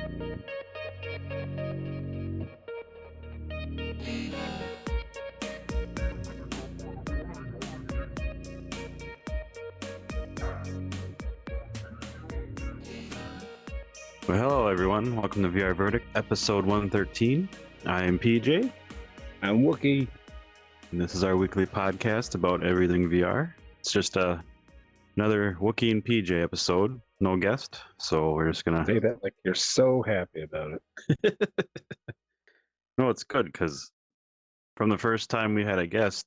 Well, hello everyone. Welcome to VR Verdict, episode 113. I am PJ, I'm Wookiee. and this is our weekly podcast about everything VR. It's just another Wookiee and Pj episode, no guest, so we're just gonna. Say that like you're so happy about it. No, it's good because from the first time we had a guest,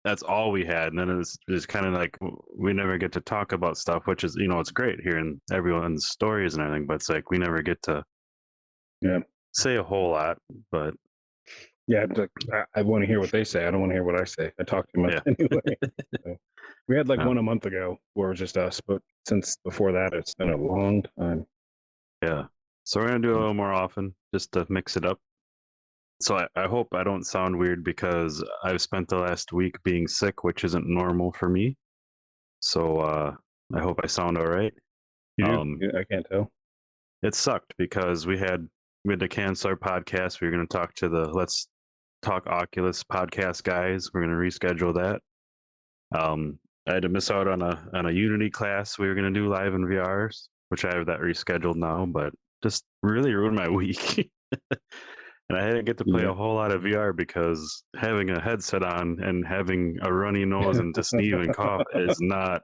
that's all we had, and then it's kind of like we never get to talk about stuff, which is it's great hearing everyone's stories and everything, but it's like we never get to say a whole lot. But yeah, I want to hear what they say. I don't want to hear what I say. I talk too much anyway. So, we had like one a month ago where it was just us, but since before that, it's been a long time. Yeah, so we're gonna do a little more often just to mix it up. So I hope I don't sound weird because I've spent the last week being sick, which isn't normal for me. So I hope I sound all right. You do? I can't tell. It sucked because we had to cancel our podcast. We were going to talk to the Let's Talk Oculus podcast guys. We're going to reschedule that. I had to miss out on a Unity class we were going to do live in VRs, which I have that rescheduled now, but just really ruined my week. And I didn't get to play a whole lot of VR because having a headset on and having a runny nose and to sneeze and cough is not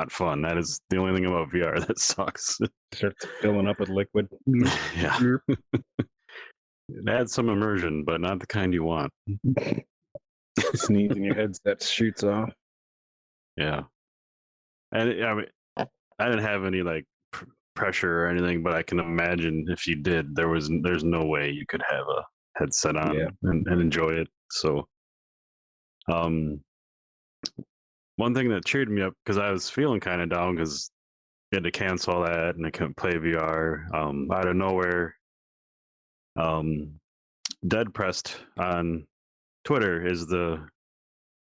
fun. That is the only thing about VR that sucks. Starts filling up with liquid. Yeah. It adds some immersion, but not the kind you want. Sneeze and your headset shoots off. Yeah. And I mean, I didn't have any like pressure or anything, but I can imagine if you did, there's no way you could have a headset on and enjoy it. So one thing that cheered me up, because I was feeling kind of down because I had to cancel that and I couldn't play VR. Out of nowhere, Dead Pressed on Twitter is the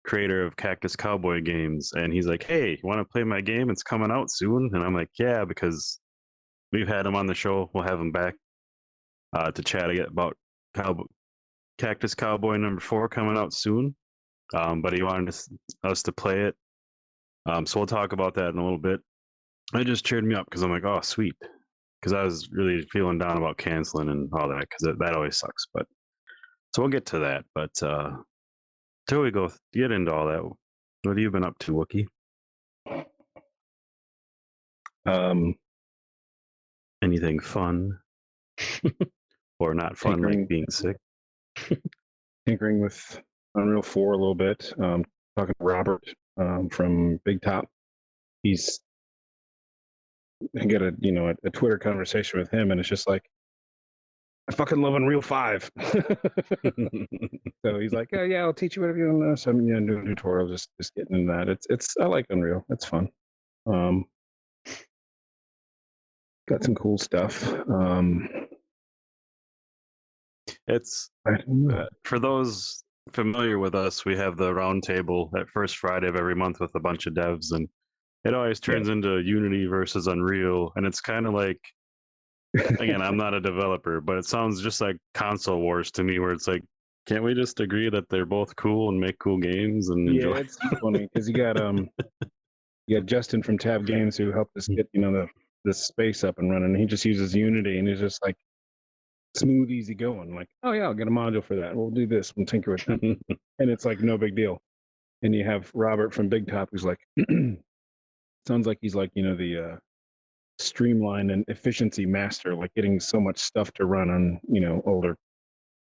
creator of Cactus Cowboy games, and he's like, "Hey, you want to play my game? It's coming out soon." And I'm like, "Yeah," because we've had him on the show. We'll have him back to chat again about Cactus Cowboy number 4 coming out soon. But he wanted us to play it. So we'll talk about that in a little bit. It just cheered me up because I'm like, oh, sweet. Because I was really feeling down about canceling and all that, because that always sucks. But so we'll get to that. But till we get into all that, what have you been up to, Wookiee? Anything fun or not fun, like being sick? Tinkering with Unreal 4 a little bit. Talking to Robert from Big Top. I get a Twitter conversation with him, and it's just like, I fucking love Unreal 5. So he's like, oh yeah, I'll teach you whatever you want to know. So I'm doing a tutorial, just getting into that. It's I like Unreal. It's fun. Got some cool stuff. It's for those familiar with us, we have the round table at first Friday of every month with a bunch of devs, and it always turns into Unity versus Unreal, and it's kind of like, again, I'm not a developer, but it sounds just like console wars to me, where it's like, can't we just agree that they're both cool and make cool games and enjoy? It's funny because you got Justin from Tab Games who helped us get the space up and running. He just uses Unity, and he's just like smooth, easy going. Like, oh yeah, I'll get a module for that. We'll do this. We'll tinker with that, and it's like no big deal. And you have Robert from Big Top who's like, sounds like he's like the streamline and efficiency master, like getting so much stuff to run on older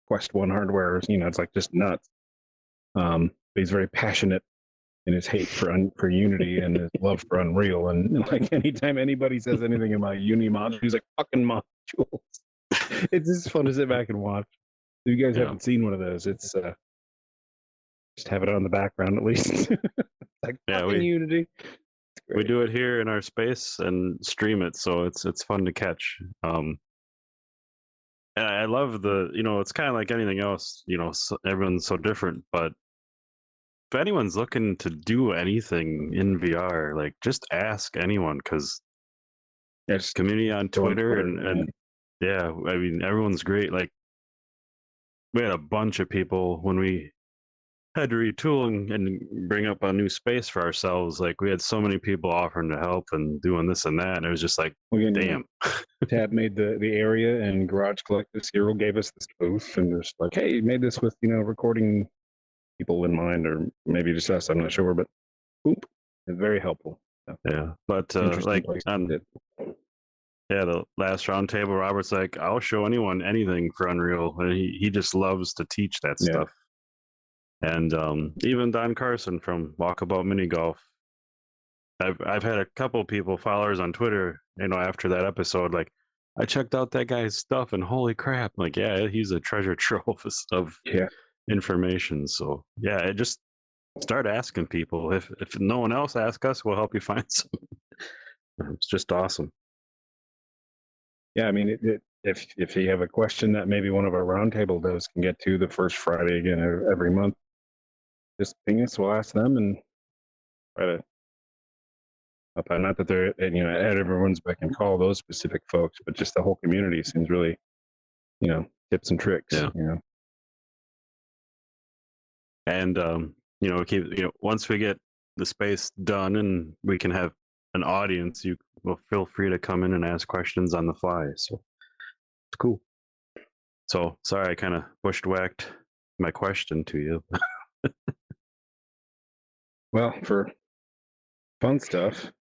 Quest 1 hardware. It's like just nuts. But he's very passionate in his hate for Unity and his love for Unreal. And like anytime anybody says anything about Unity modules, he's like, fucking modules. It's just fun to sit back and watch. If you guys haven't seen one of those, it's just have it on the background at least. Like Unity. We do it here in our space and stream it, so it's fun to catch. And I love it's kind of like anything else. Everyone's so different, but if anyone's looking to do anything in VR, like just ask anyone, because there's community on Twitter and Yeah, I mean, everyone's great. Like, we had a bunch of people when we had to retool and bring up a new space for ourselves. Like, we had so many people offering to help and doing this and that, and it was just like, Well, again, damn. Tab made the area, and Garage Collectors Hero gave us this booth, and just like, hey, you made this with recording people in mind, or maybe just us. I'm not sure, but boop, it's very helpful. So, Yeah, but interesting like place to on sit. yeah, the last round table, Robert's like, I'll show anyone anything for Unreal, and he just loves to teach that Yeah, stuff. And even Don Carson from Walkabout Mini Golf, I've had a couple people followers on Twitter, after that episode, like, I checked out that guy's stuff and holy crap, like, yeah, he's a treasure trove of yeah. information. So yeah, it just start asking people. If no one else asks us, we'll help you find some. It's just awesome. Yeah, I mean, if you have a question that maybe one of our roundtable does can get to the first Friday again every month, just ping us. We'll ask them and try to help out. Not that they're at everyone's beck and call those specific folks, but just the whole community seems really tips and tricks. Yeah. And keep once we get the space done and we can have an audience, you will feel free to come in and ask questions on the fly. So it's cool. So sorry, I kind of bushwhacked my question to you. Well, for fun stuff,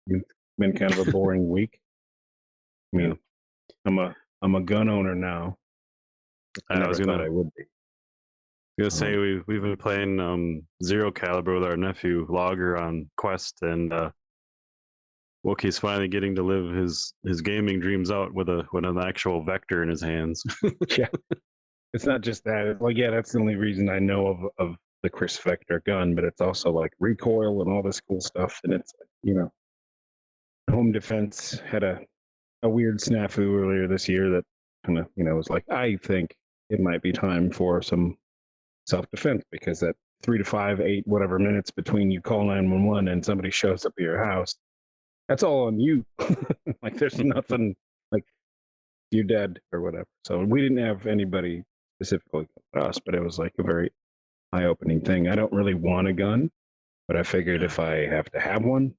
it's been kind of a boring week. I mean, I'm a gun owner now. I I never was thought I would be. gonna say we've been playing Zero Caliber with our nephew Logger on Quest, and Wookiee's finally getting to live his gaming dreams out with an actual vector in his hands. Yeah, it's not just that. It's like, yeah, that's the only reason I know of the Chris Vector gun, but it's also like recoil and all this cool stuff. And it's home defense had a weird snafu earlier this year that kind of was like, I think it might be time for some self defense, because that 3 to 5, 8, whatever minutes between you call 911 and somebody shows up at your house, that's all on you. Like, there's nothing like you're dead or whatever. So we didn't have anybody specifically for us, but it was like a very eye opening thing. I don't really want a gun, but I figured if I have to have one,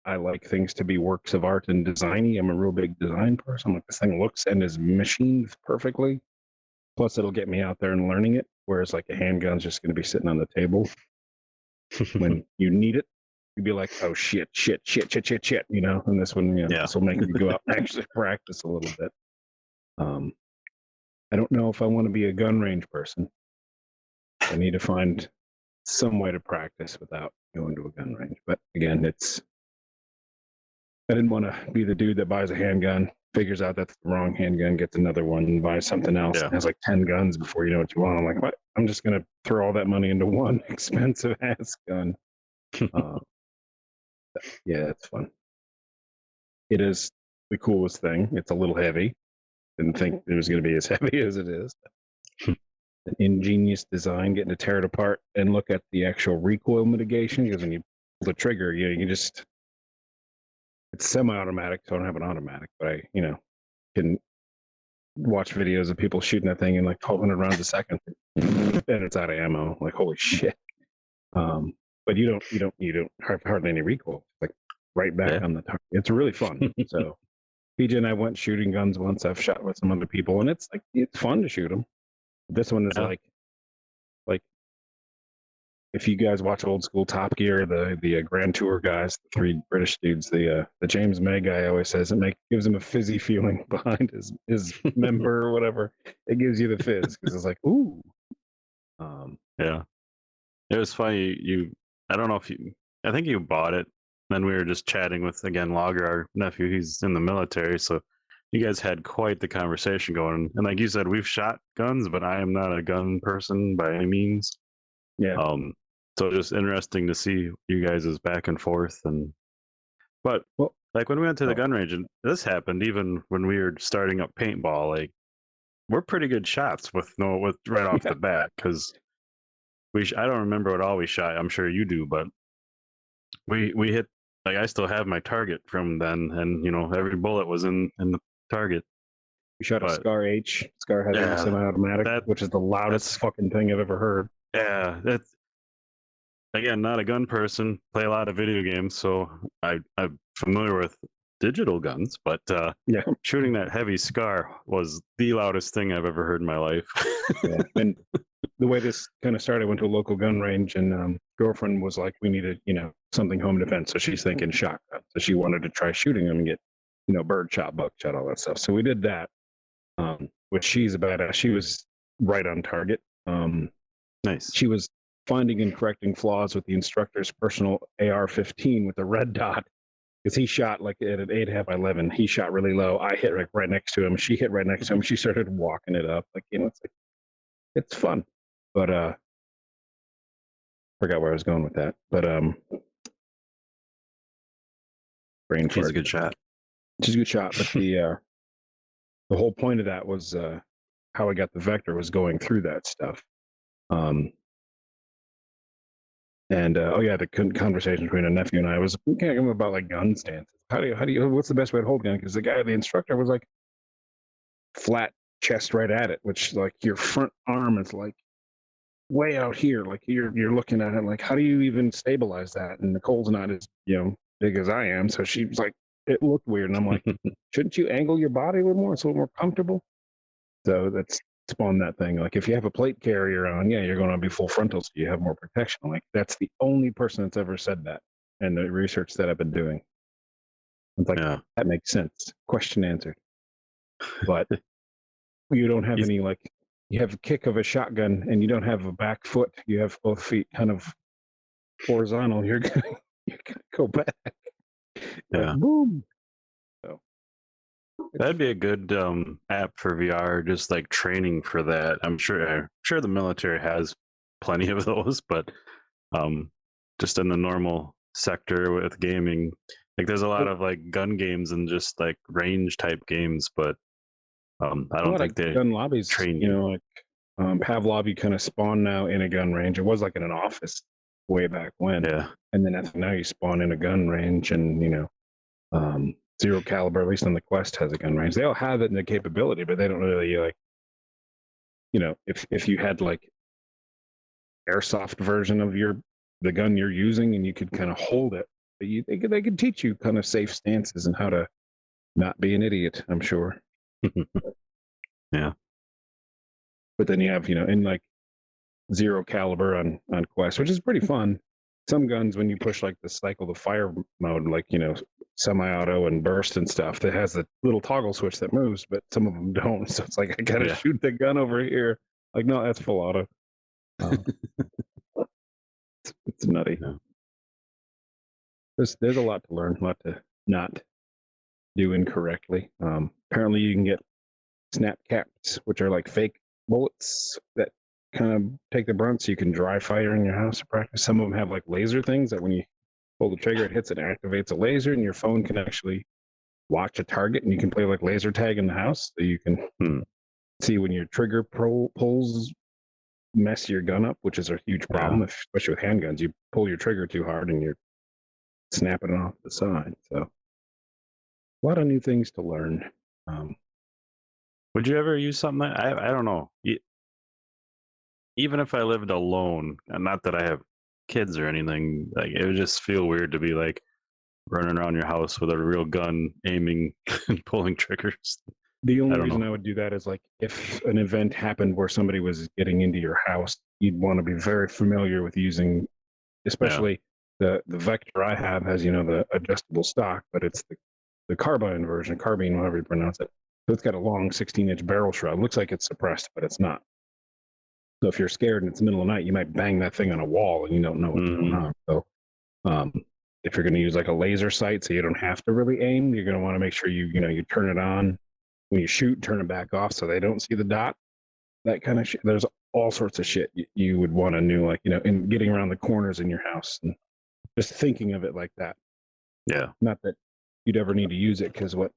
I like things to be works of art and designy. I'm a real big design person. Like, this thing looks and is machined perfectly. Plus, it'll get me out there and learning it. Whereas, like, a handgun's just going to be sitting on the table when you need it. You'd be like, oh shit, shit, shit, shit, shit, shit. And this one, this will make me go out and actually practice a little bit. I don't know if I want to be a gun range person. I need to find some way to practice without going to a gun range. But again, I didn't want to be the dude that buys a handgun, figures out that's the wrong handgun, gets another one, and buys something else, and has like 10 guns before you know what you want. I'm like, what? I'm just going to throw all that money into one expensive ass gun. Yeah, it's fun. It is the coolest thing. It's a little heavy. Didn't think it was going to be as heavy as it is. An ingenious design, getting to tear it apart and look at the actual recoil mitigation, because when you pull the trigger, you just, it's semi-automatic, so I don't have an automatic, but I can watch videos of people shooting that thing in like 1,200 rounds a second, and it's out of ammo. Like, holy shit! But you don't have hardly any recoil. Like, right back on the target. It's really fun. So PJ and I went shooting guns once. I've shot with some other people, and it's fun to shoot them. This one is like if you guys watch old school Top Gear, the Grand Tour guys, the three British dudes, the James May guy always says gives him a fizzy feeling behind his member or whatever. It gives you the fizz because it's like, ooh. Yeah, it was funny. I don't know if I think you bought it. Then we were just chatting with again Logger, our nephew. He's in the military, so you guys had quite the conversation going. And like you said, we've shot guns, but I am not a gun person by any means. Yeah. So just interesting to see you guys' back and forth. But like when we went to the gun range, and this happened even when we were starting up paintball, like we're pretty good shots with right off the bat, because I don't remember what all we shot. I'm sure you do, but we hit like I still have my target from then, and every bullet was in the target. We shot a But Scar H. Scar has a yeah, semi-automatic, that which is the loudest that's fucking thing I've ever heard. that's again not a gun person. Play a lot of video games, so I'm familiar with digital guns, but Yeah, shooting that heavy Scar was the loudest thing I've ever heard in my life. yeah. And the way this kind of started, I went to a local gun range, and girlfriend was like, "We needed, something home defense." So she's thinking shotgun. So she wanted to try shooting them and get, bird shot, buck shot, all that stuff. So we did that. Which she's a badass. She was right on target. Nice. She was finding and correcting flaws with the instructor's personal AR-15 with the red dot, because he shot like at an 8.5 by 11. He shot really low. I hit right next to him. She hit right next to him. She started walking it up. Like, it's fun. But forgot where I was going with that. But brain She's a fart. good shot. She's a good shot. But the whole point of that was how I got the vector was going through that stuff. And the conversation between a nephew and I was about like gun stances. What's the best way to hold a gun? Because the instructor was like flat chest right at it, which like your front arm is like way out here. Like you're looking at it like, how do you even stabilize that? And Nicole's not as big as I am, so she was like, it looked weird, and I'm like, shouldn't you angle your body a little more? It's a little more comfortable. So that's spawned that thing. Like if you have a plate carrier on, yeah, you're going to be full frontal, so you have more protection. Like that's the only person that's ever said that, and the research that I've been doing. It's like Yeah. that makes sense. Question answered. But you don't have any like you have a kick of a shotgun, and you don't have a back foot. You have both feet kind of horizontal. You're gonna go back. Yeah. Like, boom. So That'd be a good app for VR, just like training for that. I'm sure the military has plenty of those, but just in the normal sector with gaming, like there's a lot of like gun games and just like range type games, but I a don't lot think of they gun lobbies, train you. like Pavlov, you kind of spawn now in a gun range. It was like in an office way back when, Yeah. and then now you spawn in a gun range, and Zero Caliber, at least on the Quest, has a gun range. They all have it in the capability, but they don't really like, if you had like airsoft version of the gun you're using, and you could kind of hold it, they could teach you kind of safe stances and how to not be an idiot. I'm sure. Yeah. But then you have, in like Zero Caliber on Quest, which is pretty fun. Some guns, when you push like the cycle to fire mode, like semi-auto and burst and stuff, that has a little toggle switch that moves, but some of them don't. So it's like I gotta shoot the gun over here. Like, no, that's full auto. It's nutty. Yeah. There's a lot to learn, a lot to not do incorrectly. Apparently, you can get snap caps, which are like fake bullets that kind of take the brunt, so you can dry fire in your house to practice. Some of them have like laser things that when you pull the trigger, it hits and activates a laser, and your phone can actually watch a target, and you can play like laser tag in the house, so you can see when your trigger pulls mess your gun up, which is a huge problem, especially with handguns. You pull your trigger too hard, and you're snapping it off the side. So a lot of new things to learn. Would you ever use something that I don't know? Even if I lived alone, and not that I have kids or anything, like it would just feel weird to be like running around your house with a real gun, aiming and pulling triggers. The only reason I would do that is like if an event happened where somebody was getting into your house, you'd want to be very familiar with using, especially the Vector I have has, the adjustable stock, but it's the carbine version, carbine, however you pronounce it. So it's got a long 16-inch barrel shroud. It looks like it's suppressed, but it's not. So if you're scared and it's the middle of the night, you might bang that thing on a wall and you don't know what's going on. So if you're going to use like a laser sight, so you don't have to really aim, you're going to want to make sure you turn it on when you shoot, turn it back off so they don't see the dot. That kind of shit. There's all sorts of shit you would want to know, like in getting around the corners in your house, and just thinking of it like that. Yeah. Not that you'd ever need to use it, because what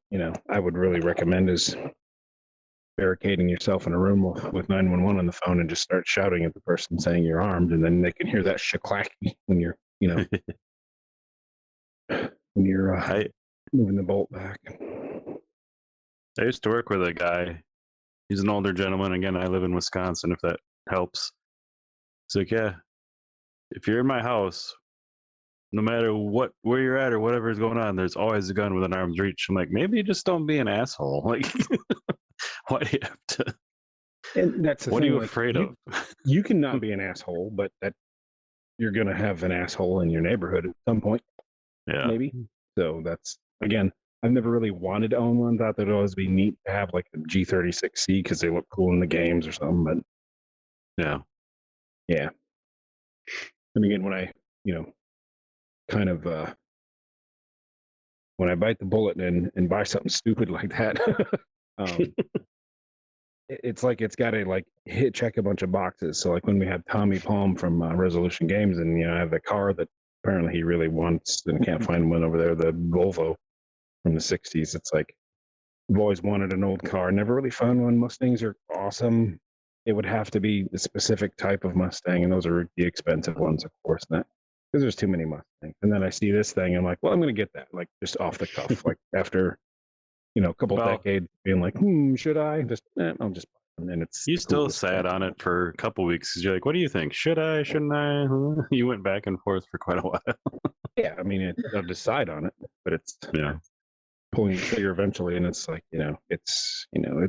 I would really recommend is barricading yourself in a room with 911 on the phone and just start shouting at the person saying you're armed, and then they can hear that shaklacky when you're when you're I moving the bolt back. I used to work with a guy. He's an older gentleman. Again, I live in Wisconsin. If that helps, it's like, yeah, if you're in my house, no matter where you're at or whatever is going on, there's always a gun within arm's reach. I'm like, maybe just don't be an asshole. Like, why do you have to? And that's the What are thing. you Like afraid of? you cannot be an asshole, but that you're gonna have an asshole in your neighborhood at some point, Yeah, maybe. So that's again. I've never really wanted to own one. Thought that it'd always be neat to have like a G36C because they look cool in the games or something. But yeah. yeah. And again, when I, you know, kind of when I bite the bullet and buy something stupid like that, um, it's like it's got to like check a bunch of boxes. So like when we had Tommy Palm from Resolution Games, and I have the car that apparently he really wants and can't find one over there, the Volvo from the '60s. It's like I've always wanted an old car, never really found one. Mustangs are awesome. It would have to be the specific type of Mustang, and those are the expensive ones, of course. Not because there's too many Mustangs. And then I see this thing, and I'm like, well, I'm going to get that, like just off the cuff, like after a couple Well, decades being like, should I? Just I'll just buy it. And then it's you the still coolest sat thing. on it for a couple weeks because you're like, what do you think? Should I? Shouldn't I? Huh? You went back and forth for quite a while. Yeah, I mean, I'll decide on it, but it's Yeah. pulling the trigger eventually, and it's like it's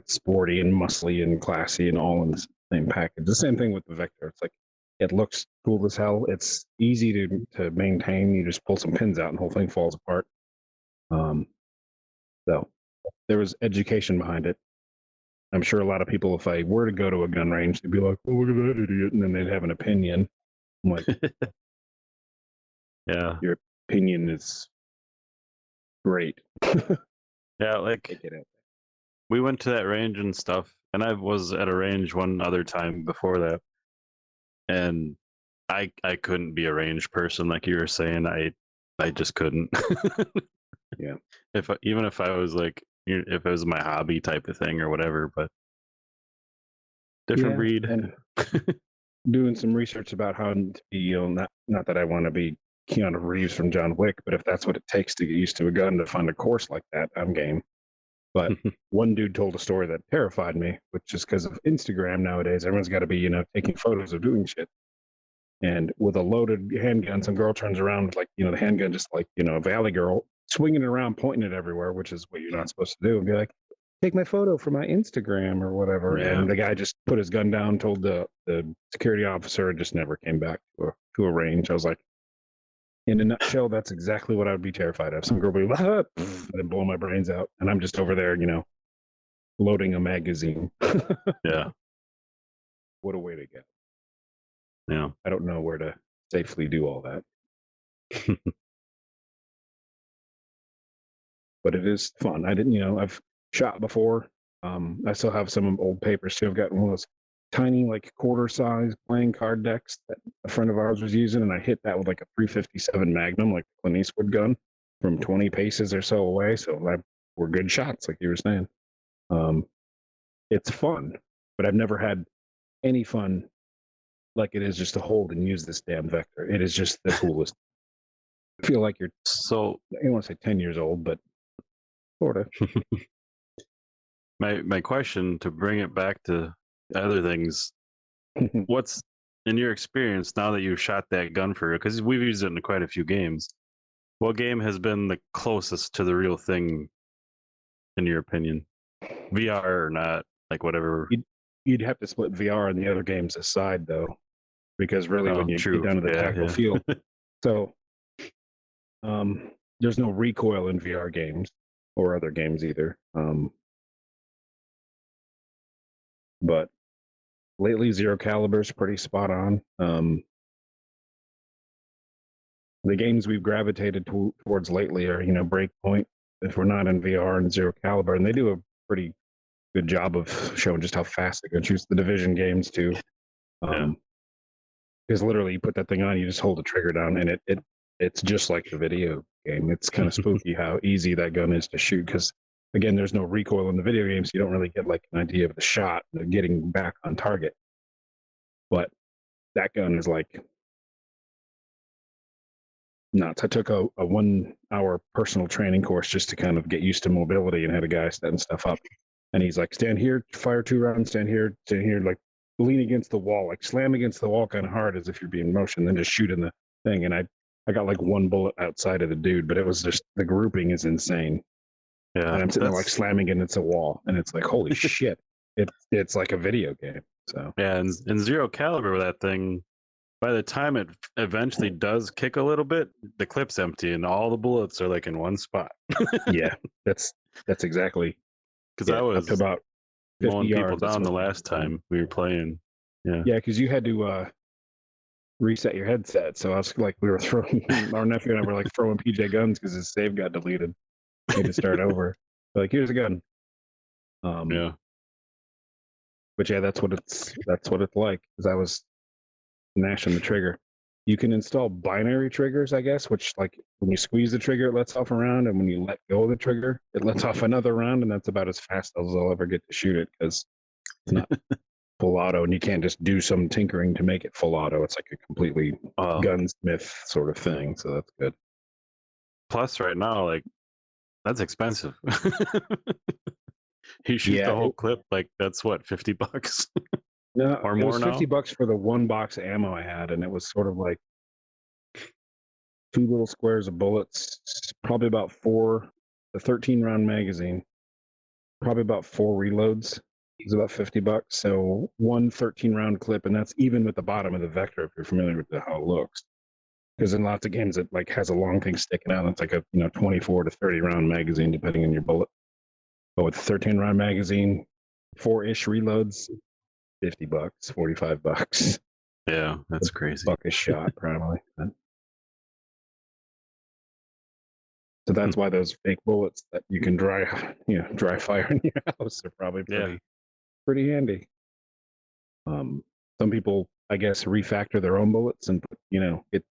sporty and muscly and classy and all in the same package. The same thing with the Vector. It's like it looks cool as hell. It's easy to maintain. You just pull some pins out and the whole thing falls apart. Um, so there was education behind it. I'm sure a lot of people, if I were to go to a gun range, they'd be like, "Oh, look at that idiot," and then they'd have an opinion. I'm like, Yeah. your opinion is great. Yeah. Like Take it out. we went to that range and stuff, and I was at a range one other time before that, and I couldn't be a range person like you were saying. I just couldn't. Yeah. Even if I was like, if it was my hobby type of thing or whatever, but different Yeah, breed. and doing some research about how to be, not that I want to be Keanu Reeves from John Wick, but if that's what it takes to get used to a gun to find a course like that, I'm game. But one dude told a story that terrified me, which is because of Instagram nowadays. Everyone's got to be, taking photos of doing shit. And with a loaded handgun, some girl turns around with the handgun, just like, a valley girl, swinging it around, pointing it everywhere, which is what you're not supposed to do, and be like, take my photo for my Instagram or whatever. Yeah. And the guy just put his gun down, told the security officer, and just never came back to a range. I was like, in a nutshell, that's exactly what I would be terrified of. Some girl would be like, and then blow my brains out. And I'm just over there, loading a magazine. Yeah. What a way to go. Yeah. I don't know where to safely do all that, but it is fun. I didn't, I've shot before. I still have some old papers too. I've got one of those tiny, like quarter size playing card decks that a friend of ours was using, and I hit that with like a 357 Magnum, like the Clint Eastwood gun, from 20 paces or so away. So were good shots, like you were saying. It's fun, but I've never had any fun like it is just to hold and use this damn Vector. It is just the coolest. I feel like So I don't want to say 10 years old, but sort of. my question, to bring it back to other things, what's in your experience now that you've shot that gun for real? Because we've used it in quite a few games. What game has been the closest to the real thing, in your opinion? VR or not, like whatever. You'd have to split VR and the other games aside, though, because really, when Oh, you get true. down to the Yeah, tactical yeah. field, so there's no recoil in VR games or other games either. But lately, Zero Caliber's pretty spot on. The games we've gravitated towards lately are, Breakpoint, if we're not in VR, and Zero Caliber, and they do a pretty good job of showing just how fast they can choose the Division games too. Yeah. Because literally, you put that thing on, you just hold the trigger down, and it's just like the video game. It's kind of spooky how easy that gun is to shoot. Because again, there's no recoil in the video game, so you don't really get like an idea of the shot, getting back on target. But that gun is like nuts. I took a 1 hour personal training course just to kind of get used to mobility, and had a guy setting stuff up. And he's like, stand here, fire 2 rounds, stand here, like lean against the wall, like slam against the wall kind of hard as if you're being motioned, then just shoot in the thing. And I got like 1 bullet outside of the dude, but it was just, the grouping is insane. Yeah, And I'm sitting there like slamming against a wall, and it's like, holy shit. It's like a video game. So yeah, and in Zero Caliber, that thing, by the time it eventually does kick a little bit, the clip's empty and all the bullets are like in one spot. yeah, that's exactly. Because I up to was about 50 mowing people yards. down the last time we were playing. Yeah. Yeah, because you had to reset your headset. So I was like, we were throwing, our nephew and I were like throwing PJ guns because his save got deleted. We had to start over. Like, here's a gun. Yeah. But yeah, that's what it's like. Because I was gnashing the trigger. You can install binary triggers, I guess, which, like, when you squeeze the trigger, it lets off a round, and when you let go of the trigger, it lets off another round, and that's about as fast as I'll ever get to shoot it, because it's not full auto, and you can't just do some tinkering to make it full auto. It's like a completely gunsmith sort of thing, so that's good. Plus, right now, like, that's expensive. You shoot the whole clip, like, that's what, $50? No, or it more was now? $50 for the 1 box of ammo I had, and it was sort of like 2 little squares of bullets, probably about 4, the 13 round magazine, probably about 4 reloads. It was about $50. So 1 13 round clip, and that's even with the bottom of the vector, if you're familiar with how it looks. Because in lots of games, it like has a long thing sticking out. It's like a 24 to 30 round magazine, depending on your bullet. But with 13 round magazine, 4-ish reloads, $50, $45. Yeah, that's crazy. Buck a shot, probably. So that's why those fake bullets that you can dry fire in your house are probably pretty handy. Some people, I guess, refactor their own bullets and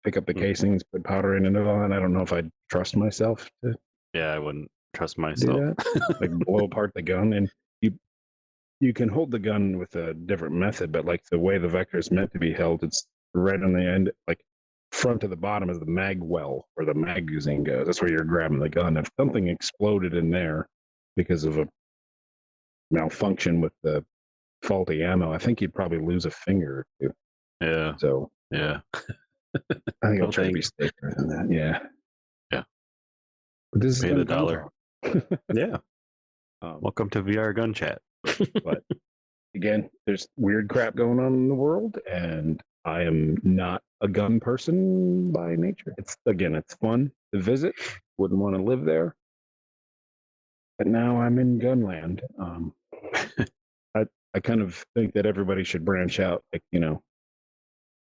pick up the casings, put powder in and all. And I don't know if I'd trust myself to. Yeah, I wouldn't trust myself. Do that. Like blow apart the gun, and you can hold the gun with a different method, but like the way the vector is meant to be held, it's right on the end, like front to the bottom is the mag well where the magazine goes. That's where you're grabbing the gun. If something exploded in there because of a malfunction with the faulty ammo, I think you'd probably lose a finger or two. Yeah. So yeah, I think I'll try to be safer than that. Yeah. Yeah. But this is pay the dollar. Yeah. Welcome to VR Gun Chat. But again, there's weird crap going on in the world, and I am not a gun person by nature. It's fun to visit. Wouldn't want to live there, but now I'm in gunland. I kind of think that everybody should branch out, like,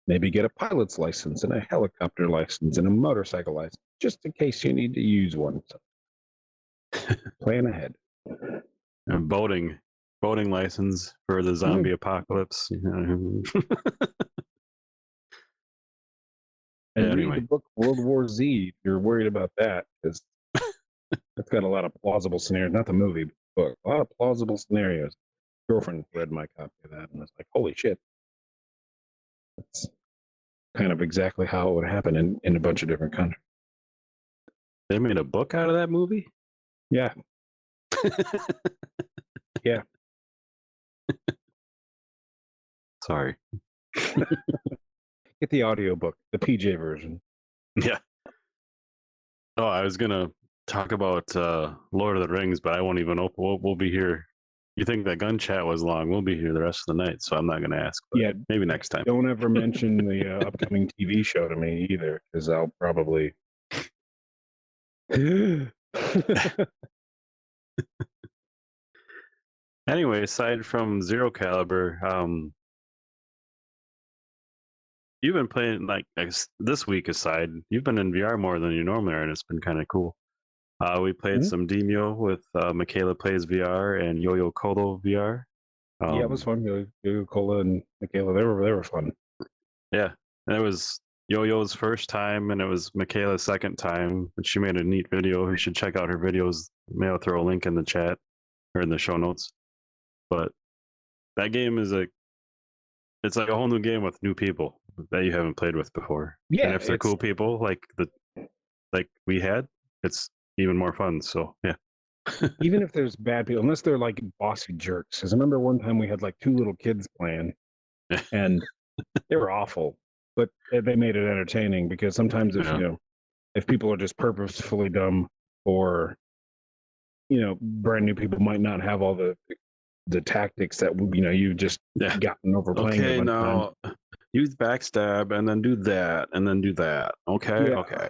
maybe get a pilot's license and a helicopter license and a motorcycle license, just in case you need to use one. So plan ahead. And boating license for the zombie apocalypse. And read the book World War Z if you're worried about that, because it's got a lot of plausible scenarios. Not the movie, but the book. A lot of plausible scenarios. Girlfriend read my copy of that and was like, holy shit. That's kind of exactly how it would happen in a bunch of different countries. They made a book out of that movie? Yeah. Yeah. Sorry. Get the audiobook, the PJ version. Yeah. Oh, I was gonna talk about Lord of the Rings, but I won't even open. We'll be here. You think that gun chat was long? We'll be here the rest of the night, so I'm not gonna ask. Yeah, maybe next time. Don't ever mention the upcoming TV show to me either, because I'll probably. Anyway, aside from Zero Caliber, you've been playing, like, this week aside, you've been in VR more than you normally are, and it's been kind of cool. We played some Demio with Michaela Plays VR and Yo-Yo Colo VR. Yeah, it was fun. Yo-Yo Cola and Michaela, they were fun. Yeah, and it was Yo-Yo's first time, and it was Michaela's second time. And she made a neat video. You should check out her videos. Maybe I'll throw a link in the chat or in the show notes. But that game is it's like a whole new game with new people that you haven't played with before. Yeah, and if they're cool people, like like we had, it's even more fun. So yeah. Even if there's bad people, unless they're like bossy jerks. Because I remember one time we had like two little kids playing, and they were awful, but they made it entertaining because sometimes if Yeah. if people are just purposefully dumb, or brand new people might not have all the tactics that you've just Yeah. gotten over playing it a Okay, bunch of times. now use backstab and then do that and then do that. Okay, Yeah, okay.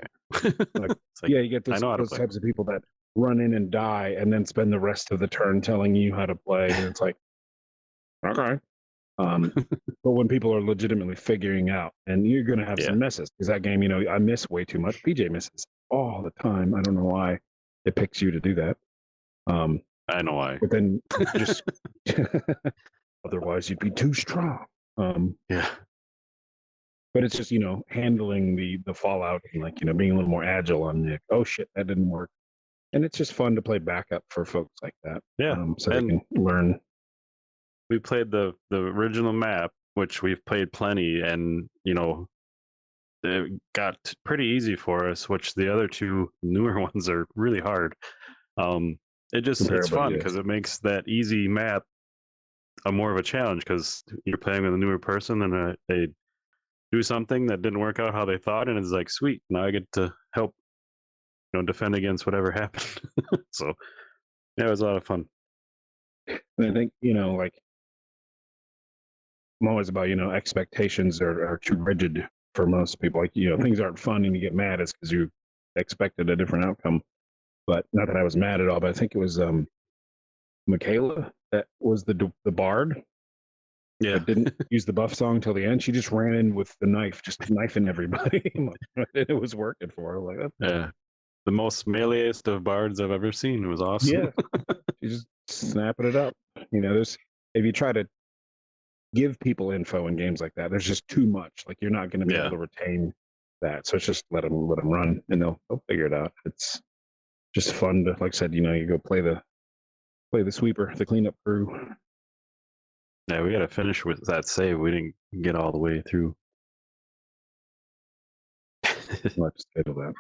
like It's like you get I know how to those play. types of people that run in and die and then spend the rest of the turn telling you how to play, and it's like, okay. But when people are legitimately figuring out, and you're going to have Yeah, some misses because that game, I miss way too much. PJ misses all the time. I don't know why it picks you to do that. I know why. But then just otherwise you'd be too strong. Yeah, But it's just handling the fallout and like being a little more agile on the oh shit, that didn't work, and it's just fun to play backup for folks like that, yeah. so they And can learn. we played the original map, which we've played plenty, and it got pretty easy for us. Which the other two newer ones are really hard. Um, it's Comparable, fun yes. because it makes that easy map a more of a challenge because you're playing with a newer person and they do something that didn't work out how they thought, and it's like sweet. Now I get to help defend against whatever happened. So yeah, it was a lot of fun. And I think like I'm always about expectations are too rigid for most people. Like things aren't fun and you get mad is because you expected a different outcome. But not that I was mad at all. But I think it was Michaela that was the bard Yeah, that didn't use the buff song till the end. She just ran in with the knife, just knifing everybody. It was working for her. Like, yeah. The most meleeest of bards I've ever seen. It was awesome. yeah, she's just snapping it up. There's if you try to give people info in games like that, there's just too much. Like you're not going to be able Yeah, to retain that. So it's just let them run, and they'll figure it out. It's just fun to, like I said, you go play the sweeper, the cleanup crew. yeah. We got to finish with that save. We didn't get all the way through. I'll just title that.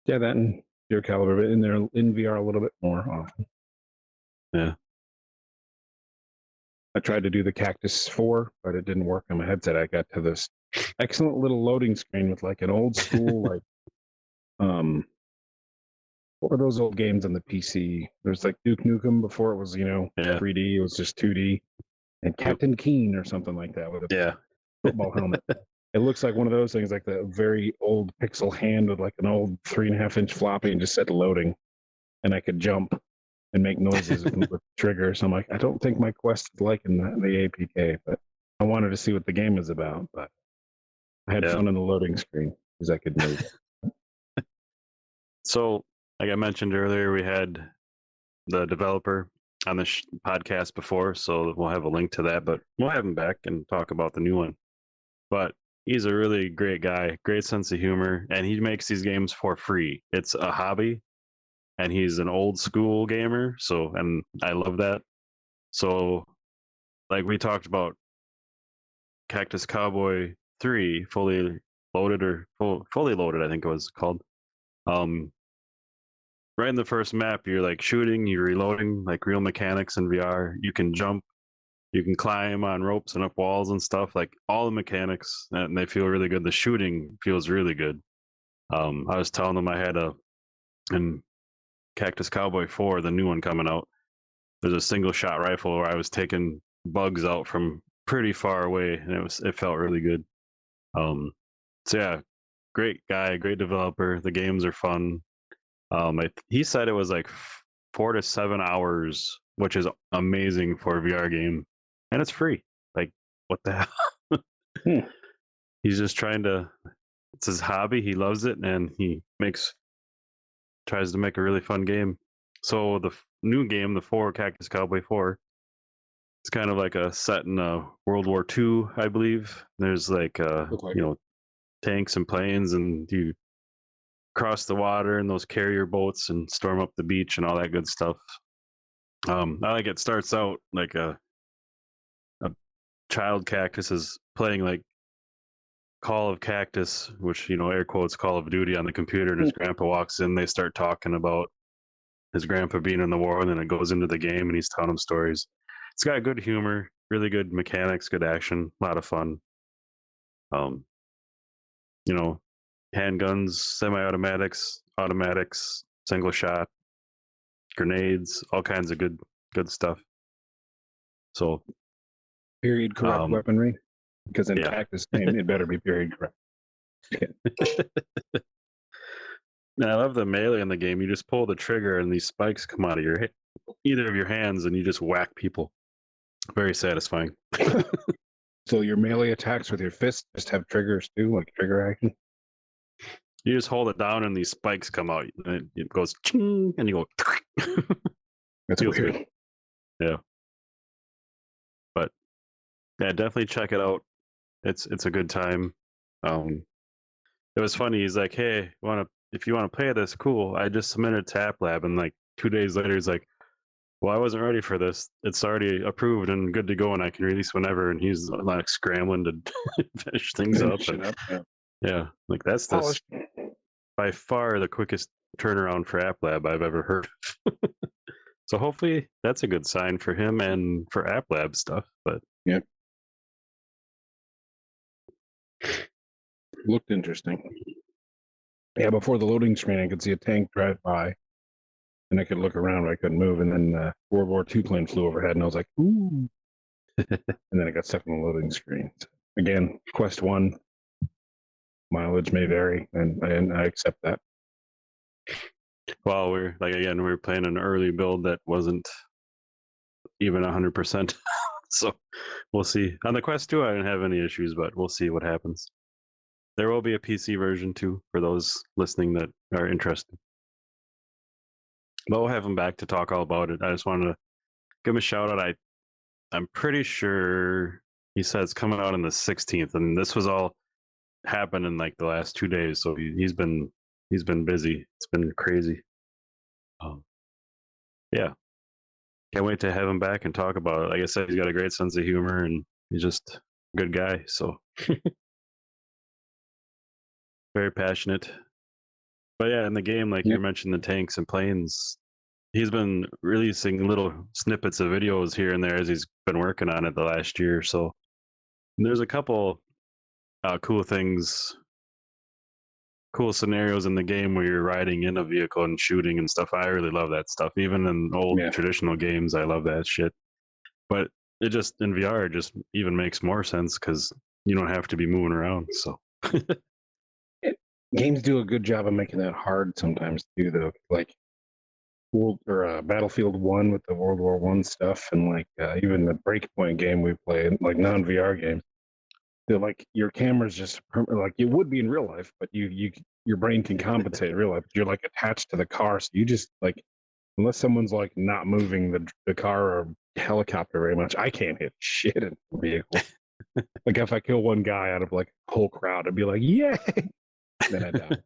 Yeah, that and your caliber in there in VR a little bit more often. Yeah, I tried to do the Cactus 4, but it didn't work on my headset. I got to this excellent little loading screen with like an old school, like, what were those old games on the PC? There's like Duke Nukem before it was, yeah, 3D. It was just 2D. And yep, Captain Keen or something like that with a yeah, football helmet. It looks like one of those things, like the very old pixel hand with like an old 3.5-inch floppy and just said loading. And I could jump and make noises with the trigger. So I'm like, I don't think my Quest is liking the APK, but I wanted to see what the game is about. But I had yeah. fun on the loading screen because I could move. So, like I mentioned earlier, we had the developer on the podcast before, so we'll have a link to that. But we'll have him back and talk about the new one. But he's a really great guy, great sense of humor, and he makes these games for free. It's a hobby, and he's an old school gamer, so and I love that. So, like we talked about Cactus Cowboy 3 fully loaded or fully loaded, I think it was called. Um, right in the first map, you're like shooting, you're reloading, like real mechanics in VR. You can jump, you can climb on ropes and up walls and stuff. Like all the mechanics, and they feel really good. The shooting feels really good. I was telling them I had in Cactus Cowboy 4, the new one coming out. There's a single shot rifle where I was taking bugs out from pretty far away, and it felt really good. Um, so yeah, great guy, great developer. The games are fun. He said it was like 4 to 7 hours, which is amazing for a VR game, and it's free. Like, what the hell? Hmm. He's just trying to. It's his hobby. He loves it, and he tries to make a really fun game. So the new game, the four Cactus Cowboy 4, it's kind of like a set in World War II, I believe. There's like Look like it. tanks and planes, and you cross the water in those carrier boats and storm up the beach and all that good stuff. I like it starts out like a child cactus is playing like Call of Cactus, which, air quotes Call of Duty on the computer, and his grandpa walks in. They start talking about his grandpa being in the war, and then it goes into the game, and he's telling him stories. It's got good humor, really good mechanics, good action, a lot of fun. Um, you know, handguns, semi-automatics, automatics, single shot, grenades, all kinds of good stuff. So, Period correct weaponry, because in yeah. Cactus game it better be period correct. I love the melee in the game. You just pull the trigger, and these spikes come out of either of your hands, and you just whack people. Very satisfying. So your melee attacks with your fist just have triggers too, like trigger action. You just hold it down, and these spikes come out. And it goes ching, and you go. That's Feels weird. good. Yeah, but yeah, definitely check it out. It's a good time. It was funny. He's like, "Hey, if you want to play this, cool." I just submitted Tap Lab, and like 2 days later, he's like, "Well, I wasn't ready for this. It's already approved and good to go, and I can release whenever." And he's like scrambling to finish things up. Yeah, like that's by far the quickest turnaround for App Lab I've ever heard. So hopefully that's a good sign for him and for App Lab stuff. But yeah, looked interesting. Yeah, before the loading screen, I could see a tank drive by, and I could look around, but I couldn't move. And then World War II plane flew overhead, and I was like, "Ooh!" And then I got stuck on the loading screen. So, again, Quest 1 mileage may vary, and I accept that. well, we were playing an early build that wasn't even 100%. So we'll see. On the Quest 2, I didn't have any issues, but we'll see what happens. There will be a PC version too for those listening that are interested. But we'll have him back to talk all about it. I just wanted to give him a shout out. I'm pretty sure he said it's coming out on the 16th, and this was all happened in like the last 2 days. So he's been busy. It's been crazy. Yeah, can't wait to have him back and talk about it. Like I said, he's got a great sense of humor, and he's just a good guy. So very passionate. But yeah, in the game, like you mentioned, the tanks and planes, he's been releasing little snippets of videos here and there as he's been working on it the last year or so. And there's a couple cool things, cool scenarios in the game where you're riding in a vehicle and shooting and stuff. I really love that stuff. Even in old traditional games, I love that shit. But it just in VR it just even makes more sense because you don't have to be moving around. So games do a good job of making that hard sometimes too, though. Like Battlefield 1 with the World War I stuff, and like even the Breakpoint game we play, like non-VR games. They're like your camera's just like it would be in real life, but your brain can compensate in real life. You're like attached to the car, so you just like unless someone's like not moving the car or helicopter very much, I can't hit shit in the vehicle. Like if I kill one guy out of like a whole crowd, I'd be like, "Yay!" Then I die.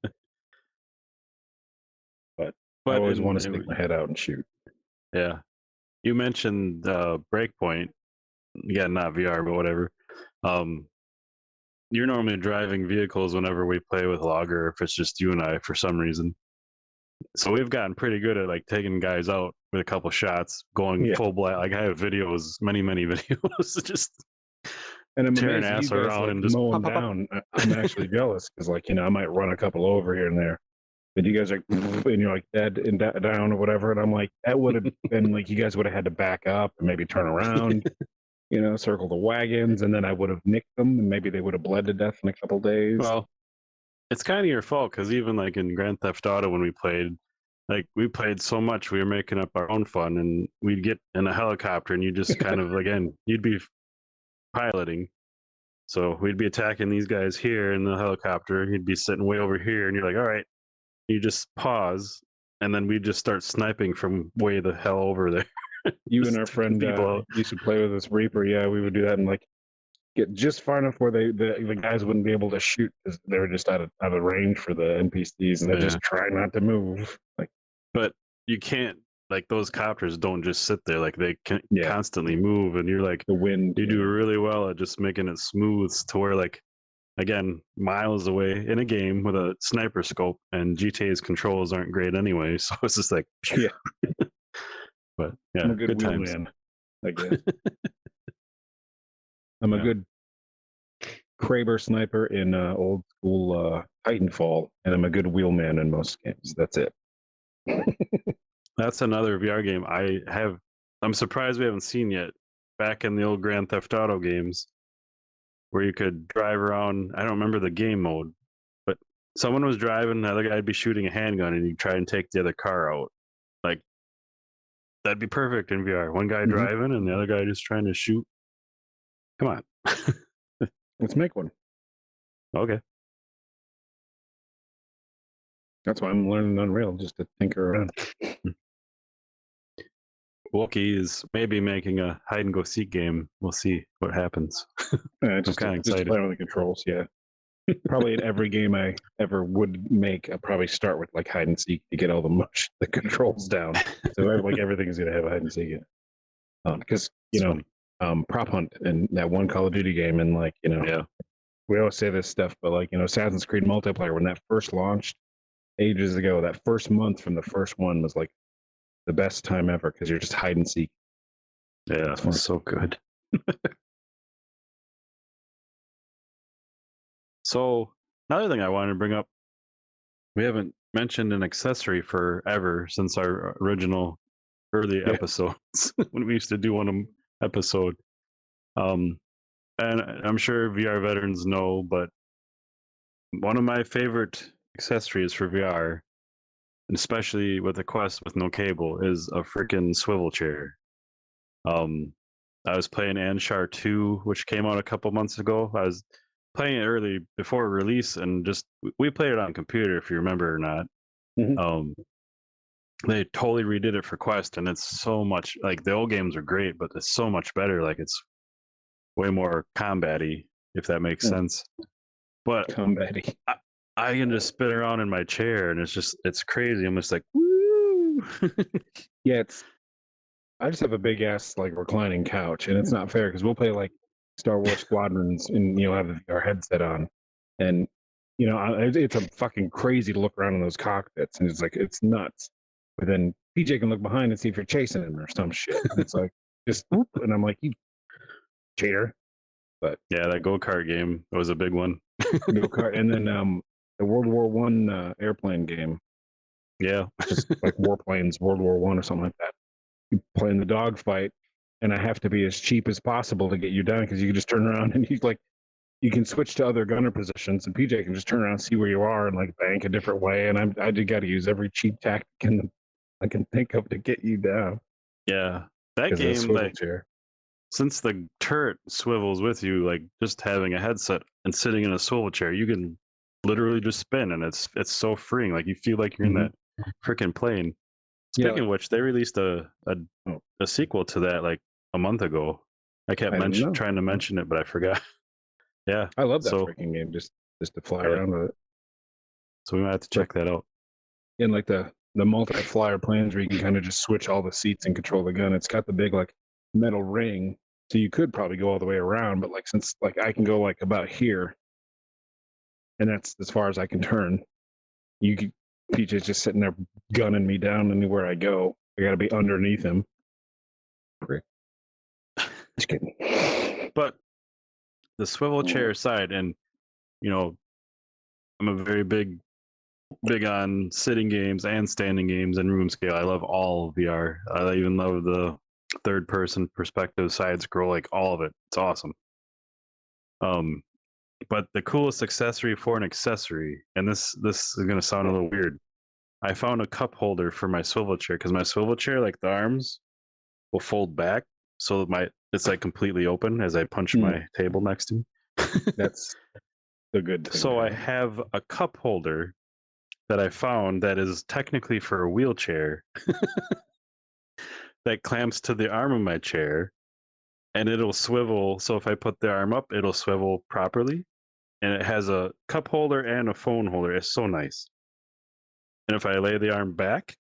But I always want to stick my head out and shoot. Yeah, you mentioned Breakpoint. Yeah, not VR, but whatever. You're normally driving vehicles whenever we play with Logger, if it's just you and I for some reason. So we've gotten pretty good at like taking guys out with a couple shots, going full blast. Like I have videos, many videos, just and I'm tearing ass around and just mowing down. I'm actually jealous because like I might run a couple over here and there. But you guys are and you're like dead and down or whatever, and I'm like that would have been like you guys would have had to back up and maybe turn around. Circle the wagons, and then I would have nicked them, and maybe they would have bled to death in a couple days. Well, it's kind of your fault because even like in Grand Theft Auto when we played so much, we were making up our own fun, and we'd get in a helicopter, and you just kind of again you'd be piloting, so we'd be attacking these guys here in the helicopter. He'd be sitting way over here, and you're like, all right, you just pause, and then we'd just start sniping from way the hell over there. You and our friend used to play with this Reaper. Yeah, we would do that and like get just far enough where the guys wouldn't be able to shoot because they were just out of range for the NPCs, and they just try not to move. Like, but you can't. Like those copters don't just sit there; like they can constantly move, and you're like the wind. You do really well at just making it smooth to where like again, miles away in a game with a sniper scope, and GTA's controls aren't great anyway, so it's just like, Yeah. but I'm yeah, a good good times. wheelman, I guess. I'm a Yeah. good Kraber sniper in old school Titanfall, and I'm a good wheelman in most games. That's it. That's another VR game I'm surprised we haven't seen yet. Back in the old Grand Theft Auto games, where you could drive around. I don't remember the game mode, but someone was driving, the other guy'd be shooting a handgun, and you try and take the other car out. Like that'd be perfect in VR. One guy driving, and the other guy just trying to shoot. Come on. Let's make one. Okay. That's why I'm learning Unreal, just to tinker around. Wookiee is maybe making a hide and go seek game. We'll see what happens. Just kinda just excited. play with the controls, yeah. Probably in every game I ever would make, I'll probably start with like hide and seek to get all the controls down. So like everything's gonna have a hide and seek in it. Because prop hunt and that one Call of Duty game, and like Yeah. we always say this stuff, but like Assassin's Creed multiplayer, when that first launched ages ago, that first month from the first one was like the best time ever because you're just hide and seek. Yeah, it's so good. So another thing I wanted to bring up, we haven't mentioned an accessory forever since our original early episodes when we used to do one episode. And I'm sure VR veterans know, but one of my favorite accessories for VR, and especially with the Quest with no cable, is a freaking swivel chair. I was playing Anshar 2, which came out a couple months ago. I was playing it early before release, and just we played it on computer, if you remember or not. Mhm. They totally redid it for Quest, and it's so much like the old games are great, but it's so much better. Like it's way more combat-y, if that makes sense. But Combat-y. I can just spin around in my chair, and it's crazy. I'm just like, woo! Yeah, I just have a big ass like reclining couch, and it's not fair because we'll play like Star Wars Squadrons, and have our headset on, and it's a fucking crazy to look around in those cockpits, and it's nuts. But then PJ can look behind and see if you're chasing him or some shit. And it's like just whoop, and I'm like, you cheater. But Yeah, that go-kart game was a big one. go-kart, and then the World War One airplane game, Yeah. just like warplanes, World War One or something like that. You play in the dogfight, and I have to be as cheap as possible to get you down because you can just turn around and you can switch to other gunner positions, and PJ can just turn around and see where you are and like bank a different way. And I got to use every cheap tactic I can think of to get you down. Yeah. That Because of the game, swivel like, chair. since the turret swivels with you, like just having a headset and sitting in a swivel chair, you can literally just spin, and it's so freeing. Like you feel like you're in that freaking plane. Speaking of which, they released a sequel to that like a month ago. I kept trying to mention it, but I forgot. Yeah, I love that freaking game. Just to fly around with it. So we might have to check that out. And like the multi-flyer planes where you can kind of just switch all the seats and control the gun. It's got the big like metal ring, so you could probably go all the way around. But like since like I can go like about here, and that's as far as I can turn. PJ's just sitting there gunning me down anywhere I go. I got to be underneath him. Just kidding. But the swivel chair aside, and I'm a very big on sitting games and standing games and room scale. I love all VR. I even love the third person perspective side scroll, like all of it. It's awesome. But the coolest accessory for an accessory, and this is gonna sound a little weird. I found a cup holder for my swivel chair because my swivel chair, like the arms, will fold back, so it's like completely open as I punch my table next to me. That's a good thing. So I have a cup holder that I found that is technically for a wheelchair that clamps to the arm of my chair, and it'll swivel. So if I put the arm up, it'll swivel properly, and it has a cup holder and a phone holder. It's so nice. And if I lay the arm back,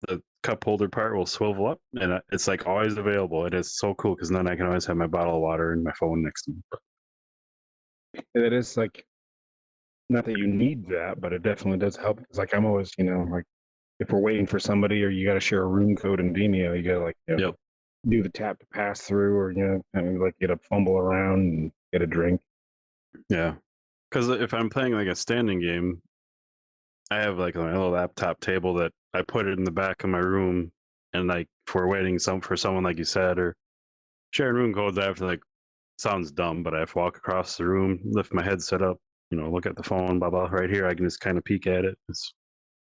the cup holder part will swivel up, and it's like always available. It is so cool because then I can always have my bottle of water and my phone next to me. It is like, not that you need that, but it definitely does help. It's like I'm always, like if we're waiting for somebody or you got to share a room code in Vimeo, you got to like, Yep. do the tap to pass through, or kind of like get a fumble around and get a drink. Yeah. Because if I'm playing like a standing game, I have like a little laptop table that I put it in the back of my room, and like if we're waiting for someone like you said, or sharing room codes, I have to like, sounds dumb, but I have to walk across the room, lift my headset up, look at the phone, blah blah. Right here, I can just kind of peek at it.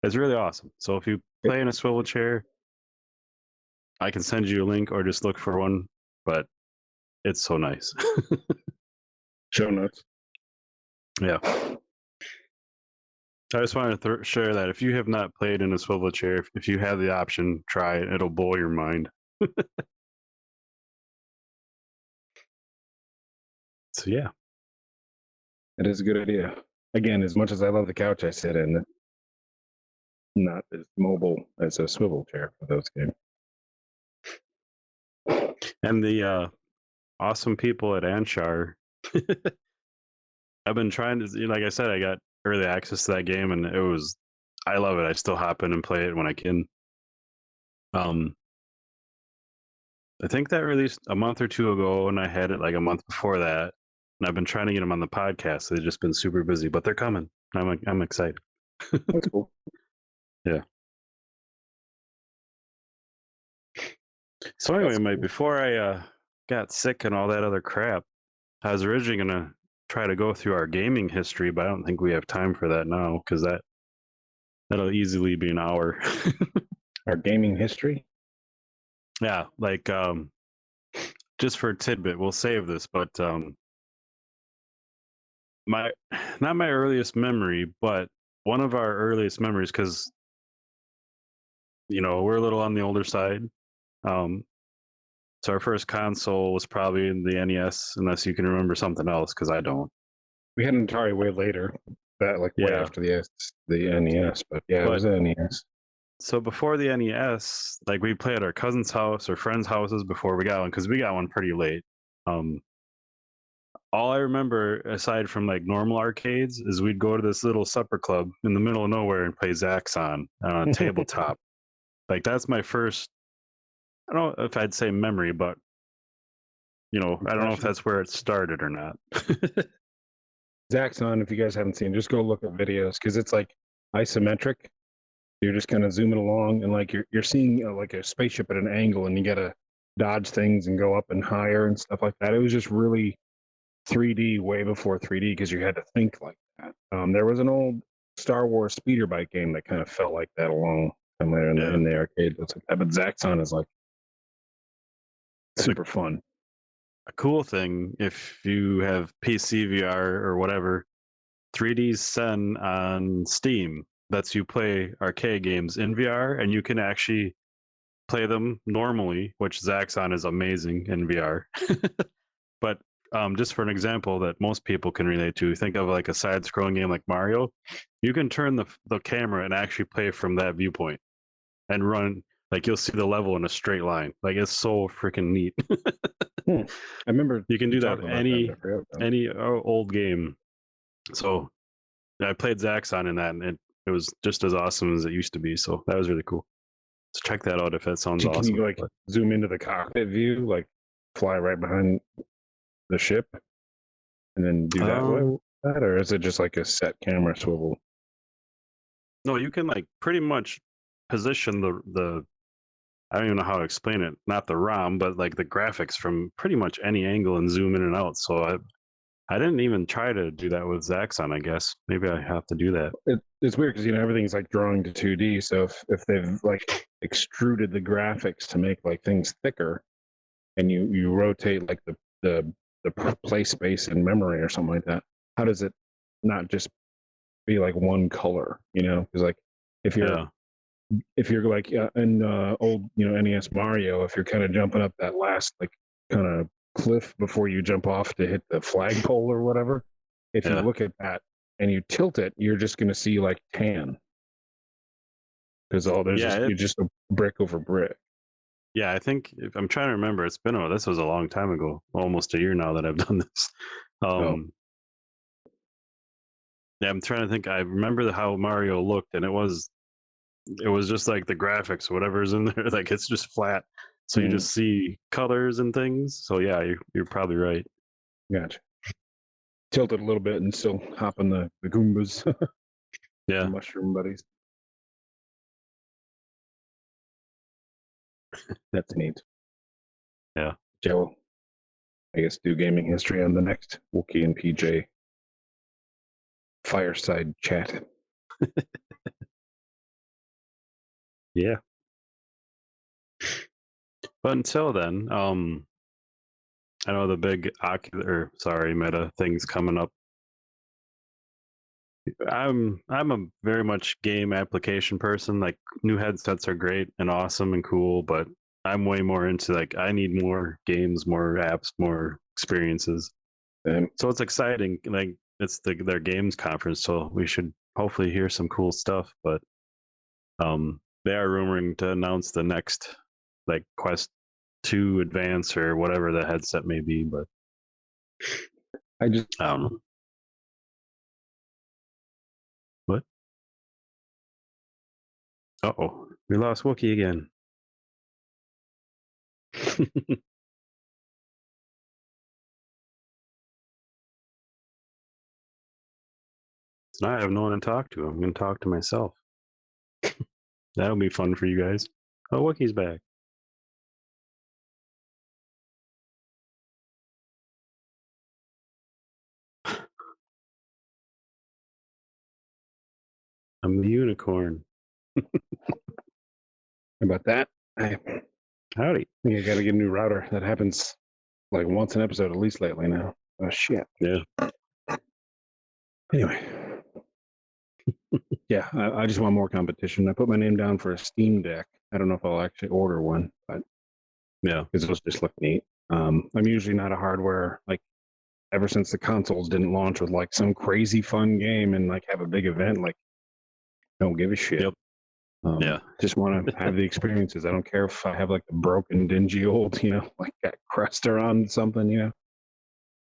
It's really awesome. So if you It, play in a swivel chair, I can send you a link or just look for one. But it's so nice. Show notes. Yeah. I just wanted to share that if you have not played in a swivel chair, if you have the option, try it. It'll blow your mind. So yeah. It is a good idea. Again, as much as I love the couch I sit in, not as mobile as a swivel chair for those games. And the awesome people at Anshar, I've been trying to, like I said, I got early access to that game, and I love it. I still hop in and play it when I can. I think that released a month or two ago, and I had it like a month before that. And I've been trying to get them on the podcast. They've just been super busy, but they're coming. I'm excited. That's cool. Yeah. So anyway, That's Mike, cool. before I got sick and all that other crap, I was originally gonna try to go through our gaming history, but I don't think we have time for that now because that'll easily be an hour. Our gaming history. Yeah, like just for a tidbit, we'll save this, but my not my earliest memory, but one of our earliest memories, because we're a little on the older side. Um, so our first console was probably in the NES, unless you can remember something else, because I don't. We had an Atari way later, that like way Yeah, after the NES, but yeah, it but was an NES. so before the NES, like we played at our cousin's house or friends' houses before we got one, because we got one pretty late. Um, all I remember, aside from like normal arcades, is we'd go to this little supper club in the middle of nowhere and play Zaxxon on a tabletop. Like that's my first. I don't know if I'd say memory, but I don't know if that's where it started or not. Zaxxon, if you guys haven't seen, just go look at videos because it's like isometric. You're just kind of zooming along, and like you're seeing like a spaceship at an angle, and you got to dodge things and go up and higher and stuff like that. It was just really 3D way before 3D because you had to think like that. There was an old Star Wars speeder bike game that kind of felt like that along somewhere Yeah. in the arcade. Like that. But Zaxxon is like super fun. A cool thing, if you have PC VR or whatever, 3D Sen on Steam lets you play arcade games in VR, and you can actually play them normally, which Zaxxon is amazing in VR. But just for an example that most people can relate to, think of like a side-scrolling game like Mario. You can turn the camera and actually play from that viewpoint and run. Like you'll see the level in a straight line. Like it's so freaking neat. I remember You can do that talking with about that. any old game. So I played Zaxxon in that, and it was just as awesome as it used to be. So that was really cool. So check that out if that sounds Can awesome. you like zoom into the cockpit view, like fly right behind the ship, and then do that way, or is it just like a set camera swivel? No, you can like pretty much position the I don't even know how to explain it. Not the ROM, but like the graphics from pretty much any angle and zoom in and out. So I didn't even try to do that with Zaxxon. I guess maybe I have to do that. It's weird because everything's like drawing to 2D. So if they've like extruded the graphics to make like things thicker, and you rotate like the play space in memory or something like that, how does it not just be like one color? Because like if you're Yeah, if you're like in old NES Mario, if you're kind of jumping up that last like kind of cliff before you jump off to hit the flagpole or whatever, if you yeah, look at that and you tilt it, you're just going to see like tan because there's yeah. just you're just a brick over brick. Yeah, I think if I'm trying to remember, this was a long time ago, almost a year now that I've done this. Oh, Um, Yeah, I'm trying to think. I remember how Mario looked, and it was just like the graphics, whatever's in there. Like it's just flat, so you Mm, just see colors and things. So yeah, you're probably right. gotcha. Tilt it a little bit and still hop on the Goombas, the Yeah, mushroom buddies. That's neat. yeah, Joe, I guess do gaming history on the next Wookiee and PJ fireside chat. yeah. But until then, I know the big Meta things coming up. I'm a very much game application person. Like new headsets are great and awesome and cool, but I'm way more into like I need more games, more apps, more experiences. And So it's exciting. Like it's their games conference, so we should hopefully hear some cool stuff. But they are rumoring to announce the next like Quest 2 Advance or whatever the headset may be. But I just I don't know what. Oh, we lost Wookie again. So now I have no one to talk to. I'm going to talk to myself. That'll be fun for you guys. Oh, Wookie's back. I'm the unicorn. about that. I Howdy. think I got to get a new router. That happens like once an episode at least lately now. Oh shit. Yeah. Anyway, yeah, I just want more competition. I put my name down for a Steam Deck. I don't know if I'll actually order one, but Yeah. because those just look neat. I'm usually not a hardware like ever since the consoles didn't launch with like some crazy fun game and like have a big event. Like, don't give a shit. Yep. Yeah. Just want to have the experiences. I don't care if I have like a broken, dingy old, like got crust or on something.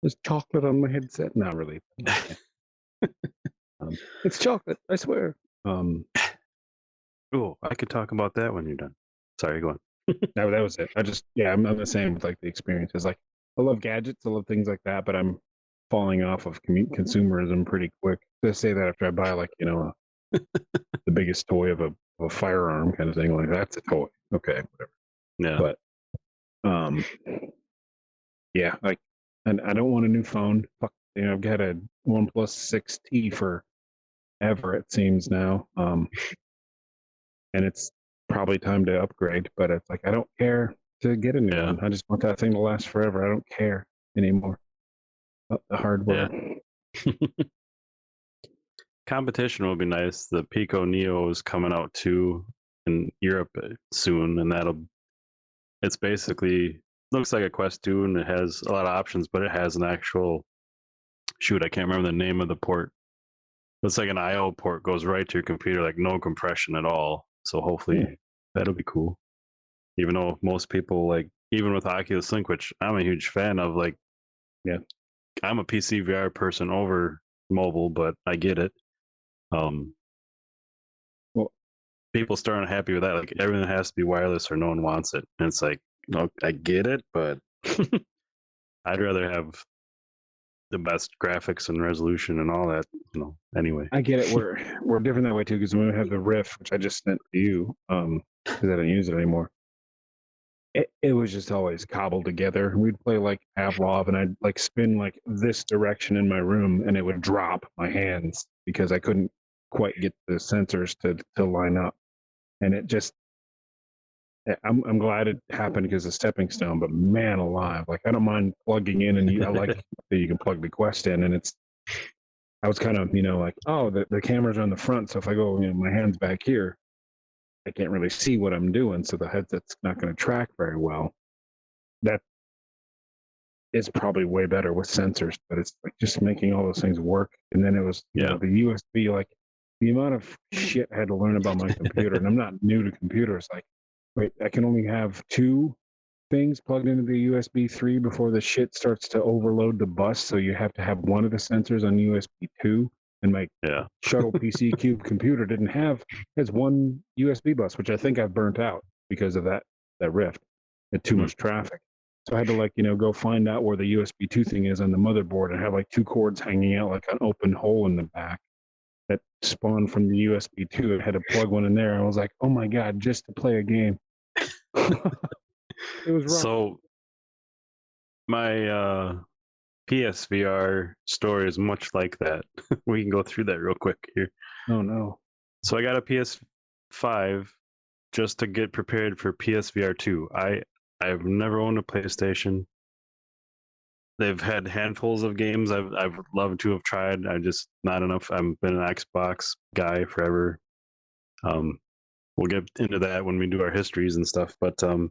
There's chocolate on my headset. Not really. It's chocolate. I swear. Oh, I could talk about that when you're done. Sorry, go on. That was it. I'm the same with like the experiences. Like, I love gadgets. I love things like that, but I'm falling off of consumerism pretty quick. To say that after I buy like the biggest toy of a firearm kind of thing, like that's a toy. Okay, whatever. Yeah. But um, yeah, like, and I don't want a new phone. Fuck, I've got a OnePlus 6T for ever it seems now. And it's probably time to upgrade. But it's like I don't care to get a new Yeah. one. I just want that thing to last forever. I don't care anymore about the hardware. Yeah. Competition will be nice. The Pico Neo is coming out too in Europe soon, and it's basically looks like a Quest 2 and it has a lot of options, but it has an actual shoot, I can't remember the name of the port. It's like an IO port goes right to your computer, like no compression at all. So hopefully that'll be cool. Even though most people like, even with Oculus Link, which I'm a huge fan of, like, Yeah. I'm a PC VR person over mobile, but I get it. Um, Well, People still aren't happy with that. Like everything has to be wireless or no one wants it. And it's like, no, I get it, but I'd rather have the best graphics and resolution and all that, anyway. I get it. We're different that way too because when we have the Rift, which I just sent to you, because I don't use it anymore. It was just always cobbled together. We'd play like Pavlov, and I'd like spin like this direction in my room, and it would drop my hands because I couldn't quite get the sensors to line up. And it just, I'm glad it happened because of stepping stone. But man, alive, like I don't mind plugging in, and I like that you can plug the Quest in, and I was kind of like, oh, the camera's on the front, so if I go, my hands back here, I can't really see what I'm doing, so the headset's not going to track very well. That is probably way better with sensors, but it's like just making all those things work. And then it was, Yeah. the USB, like the amount of shit I had to learn about my computer, and I'm not new to computers. Like, wait, I can only have two things plugged into the USB 3 before the shit starts to overload the bus. So you have to have one of the sensors on USB 2. And my Yeah. shuttle PC cube computer didn't have, has one USB bus, which I think I've burnt out because of that rift. Had too much traffic. So I had to go find out where the USB 2 thing is on the motherboard. I have like 2 cords hanging out like an open hole in the back that spawned from the USB 2. I had to plug one in there. I was like, oh my God, just to play a game. It was rough. So my PSVR story is much like that. We can go through that real quick here. Oh no. So I got a PS5 just to get prepared for PSVR 2. I've never owned a PlayStation. They've had handfuls of games I've loved to have tried. I just not enough. I've been an Xbox guy forever. We'll get into that when we do our histories and stuff. But so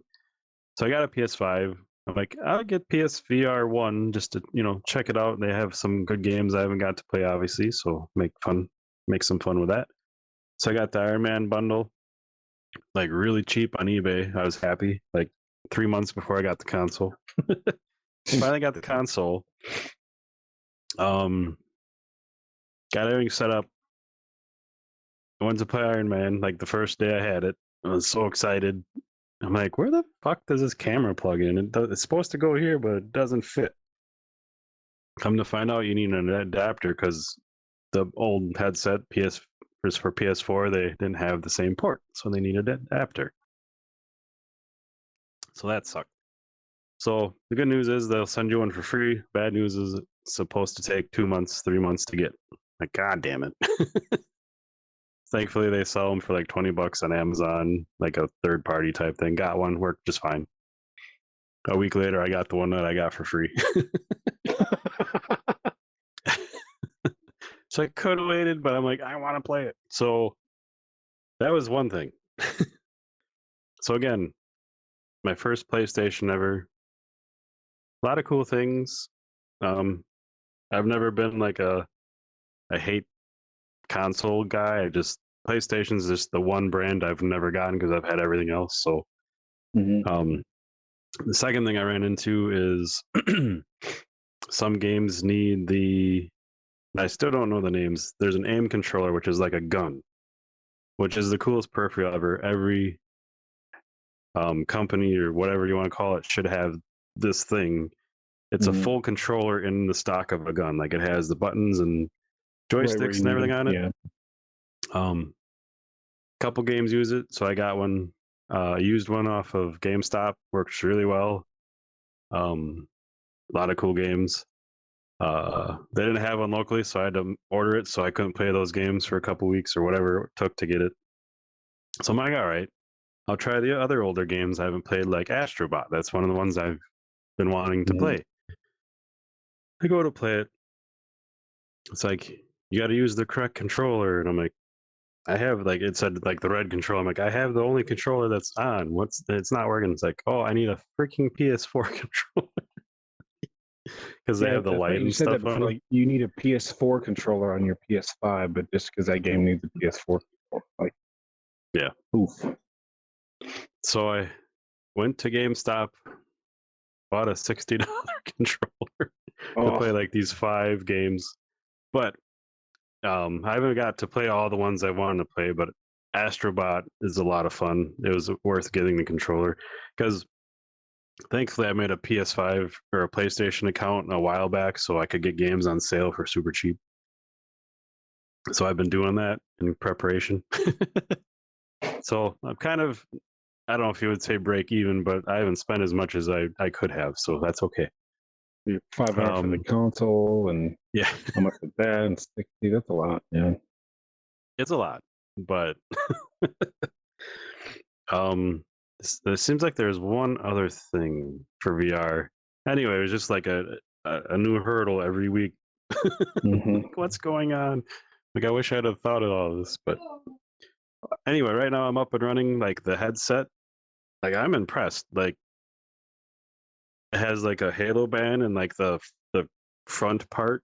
I got a PS5. I'm like, I'll get PSVR 1 just to check it out. They have some good games I haven't got to play, obviously. So make some fun with that. So I got the Iron Man bundle, like really cheap on eBay. I was happy. Like 3 months before I got the console. Finally got the console. Got everything set up. I went to play Iron Man like the first day I had it. I was so excited. I'm like, where the fuck does this camera plug in? It's supposed to go here, but it doesn't fit. Come to find out, you need an adapter because the old headset for PS4, they didn't have the same port, so they needed an adapter. So that sucked. So the good news is they'll send you one for free. Bad news is it's supposed to take 2 months, 3 months to get. Like, God damn it. Thankfully, they sell them for like $20 on Amazon, like a third party type thing. Got one, worked just fine. A week later, I got the one that I got for free. So I could have waited, but I'm like, I want to play it. So that was one thing. So again, my first PlayStation ever. A lot of cool things. I've never been like I hate console guy. PlayStation's just the one brand I've never gotten because I've had everything else. So the second thing I ran into is some games need I still don't know the names. There's an aim controller, which is like a gun, which is the coolest peripheral ever. Every company or whatever you want to call it should have this thing. It's a full controller in the stock of a gun. Like it has the buttons and joysticks and everything on it. Yeah. Couple games use it, so I got one. Used one off of GameStop. Works really well. A lot of cool games. They didn't have one locally, so I had to order it. So I couldn't play those games for a couple weeks or whatever it took to get it. So I'm like, all right, I'll try the other older games I haven't played, like Astrobot. That's one of the ones I've been wanting to play. I go to play it. It's like you got to use the correct controller, and I'm like, I have it said like the red controller. I'm like, I have the only controller that's on. It's not working. It's like, oh, I need a freaking PS4 controller because they have the light and stuff on. Like you need a PS4 controller on your PS5, but just because that game needs a PS4, like, yeah, oof. So I went to GameStop, bought a $60 controller to play like these 5 games, but I haven't got to play all the ones I wanted to play. But Astrobot is a lot of fun. It was worth getting the controller because thankfully I made a PS5 or a PlayStation account a while back so I could get games on sale for super cheap. So I've been doing that in preparation. So I'm kind of, I don't know if you would say break even, but I haven't spent as much as I could have, so that's okay. $5 for the console, and yeah, how much is that? And 60, that's a lot. Yeah, it's a lot, but it seems like there's one other thing for VR. Anyway, it was just like a new hurdle every week. Like, what's going on? Like, I wish I'd have thought of all this, but anyway, right now I'm up and running. Like the headset, like I'm impressed. Like it has like a halo band, and like the front part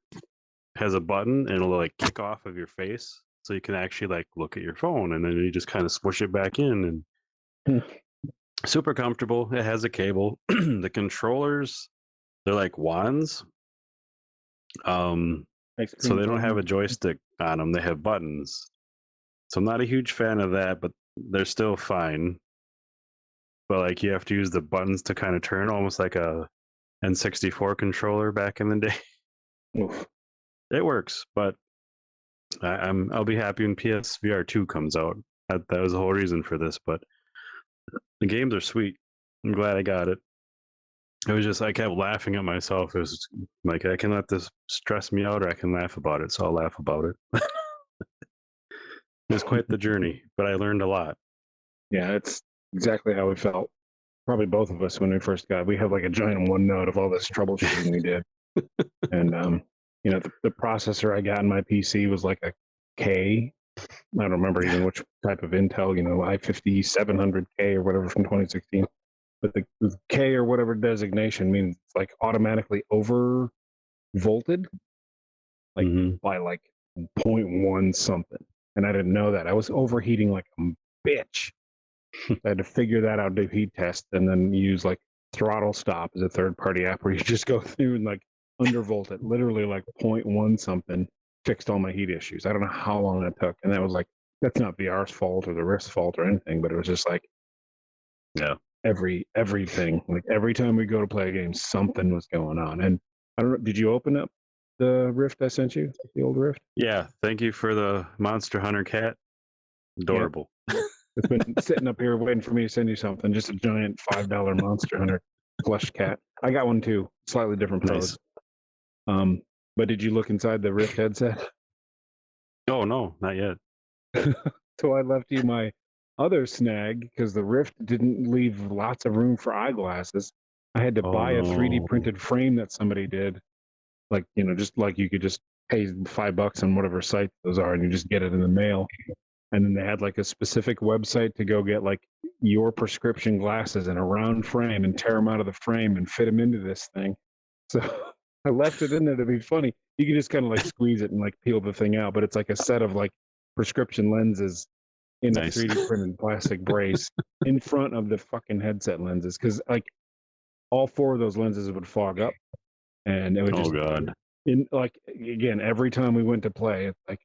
has a button, and it'll like kick off of your face, so you can actually like look at your phone, and then you just kind of smush it back in, and super comfortable. It has a cable. The controllers, they're like wands. So they don't have a pudding. joystick on them. They have buttons. So I'm not a huge fan of that, but they're still fine. But like you have to use the buttons to kind of turn, almost like a N64 controller back in the day. Oof. It works, but I'll be happy when PSVR 2 comes out. That was the whole reason for this. But the games are sweet. I'm glad I got it. It was just I kept laughing at myself. It was like I can let this stress me out, or I can laugh about it. So I'll laugh about it. It was quite the journey, but I learned a lot. Yeah, it's exactly how we felt. Probably both of us when we first got. We have like a giant OneNote of all this troubleshooting we did, and the processor I got in my PC was like a K. I don't remember even which type of Intel, i50 700K or whatever from 2016. But the K or whatever designation means it's like automatically over volted, like by like 0.1 something. And I didn't know that. I was overheating like a bitch. I had to figure that out, do heat test, and then use like Throttle Stop as a third party app where you just go through and like undervolt it, literally like 0.1 something, fixed all my heat issues. I don't know how long that took. And that was like, that's not VR's fault or the Rift's fault or anything, but it was just like, Yeah. everything. Like every time we go to play a game, something was going on. And I don't know, did you open up the Rift I sent you? The old Rift? Yeah. Thank you for the Monster Hunter cat. Yeah. Adorable. It's been sitting up here waiting for me to send you something. Just a giant $5 Monster Hunter plush cat. I got one too, slightly different pose. Nice. But did you look inside the Rift headset? Oh no, not yet. So I left you my other snag because the Rift didn't leave lots of room for eyeglasses. I had to Oh buy a 3D no. printed frame that somebody did. Like, just like you could just pay $5 on whatever site those are and you just get it in the mail. And then they had like a specific website to go get like your prescription glasses in a round frame and tear them out of the frame and fit them into this thing. So I left it in there to be funny. You can just kind of like squeeze it and like peel the thing out, but it's like a set of like prescription lenses in Nice. a 3D printed plastic brace in front of the fucking headset lenses. Cause like all four of those lenses would fog up and it would Oh just, god. in like, again, every time we went to play, it's like,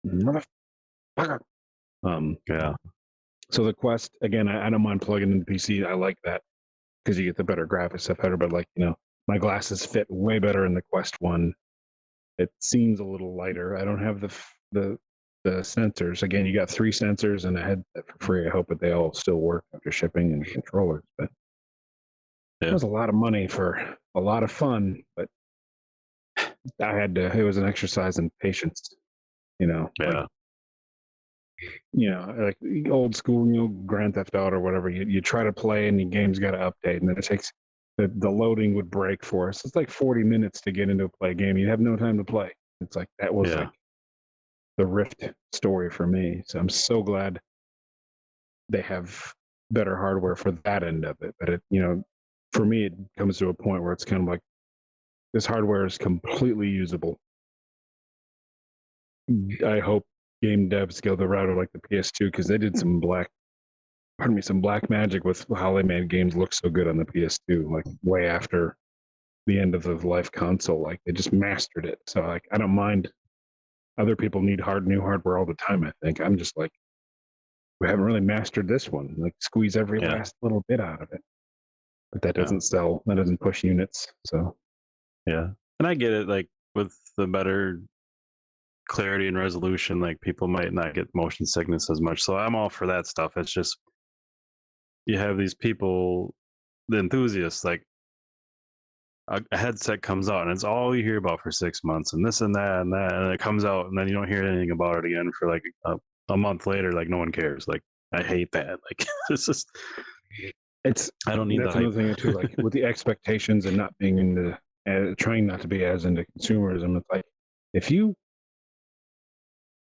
motherfucker. Yeah. So the Quest, again, I don't mind plugging in the PC. I like that because you get the better graphics stuff better. But like, my glasses fit way better in the Quest one. It seems a little lighter. I don't have the sensors. Again, you got 3 sensors and a headset for free. I hope that they all still work after shipping and controllers. But Yeah. it was a lot of money for a lot of fun. But I had to. It was an exercise in patience. Yeah. Like old school, Grand Theft Auto or whatever. You try to play and the game's got to update, and then it takes the loading would break for us. It's like 40 minutes to get into a play game. You have no time to play. It's like that was Yeah. like the Rift story for me. So I'm so glad they have better hardware for that end of it. But for me, it comes to a point where it's kind of like this hardware is completely usable. I hope game devs go the route of like the PS2 because they did some black magic with how they made games look so good on the PS2, like way after the end of the life console. Like they just mastered it. So like I don't mind. Other people need new hardware all the time. I think I'm just like we haven't really mastered this one. Like squeeze every Yeah. last little bit out of it. But that Yeah. doesn't sell. That doesn't push units. So Yeah. And I get it, like with the better clarity and resolution, like people might not get motion sickness as much. So I'm all for that stuff. It's just you have these people, the enthusiasts, like a headset comes out and it's all you hear about for 6 months and this and that and that, and it comes out and then you don't hear anything about it again for like a month later. Like no one cares. Like I hate that. Like it's just I don't need that's the hype. another thing too. Like with the expectations and not being into trying not to be as into consumerism. It's like if you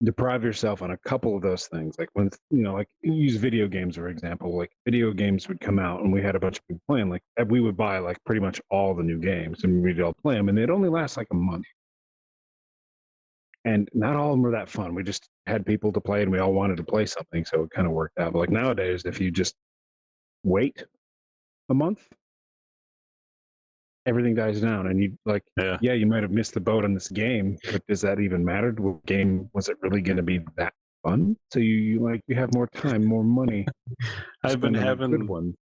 deprive yourself on a couple of those things, like when like use video games for example. Like video games would come out and we had a bunch of people playing. Like we would buy like pretty much all the new games and we'd all play them, and they'd only last like a month. And not all of them were that fun. We just had people to play and we all wanted to play something, so it kind of worked out. But like nowadays, if you just wait a month, everything dies down, and you like, Yeah. yeah, you might have missed the boat on this game, but does that even matter? What game was it really going to be that fun? So you have more time, more money to I've been spend on the good having one.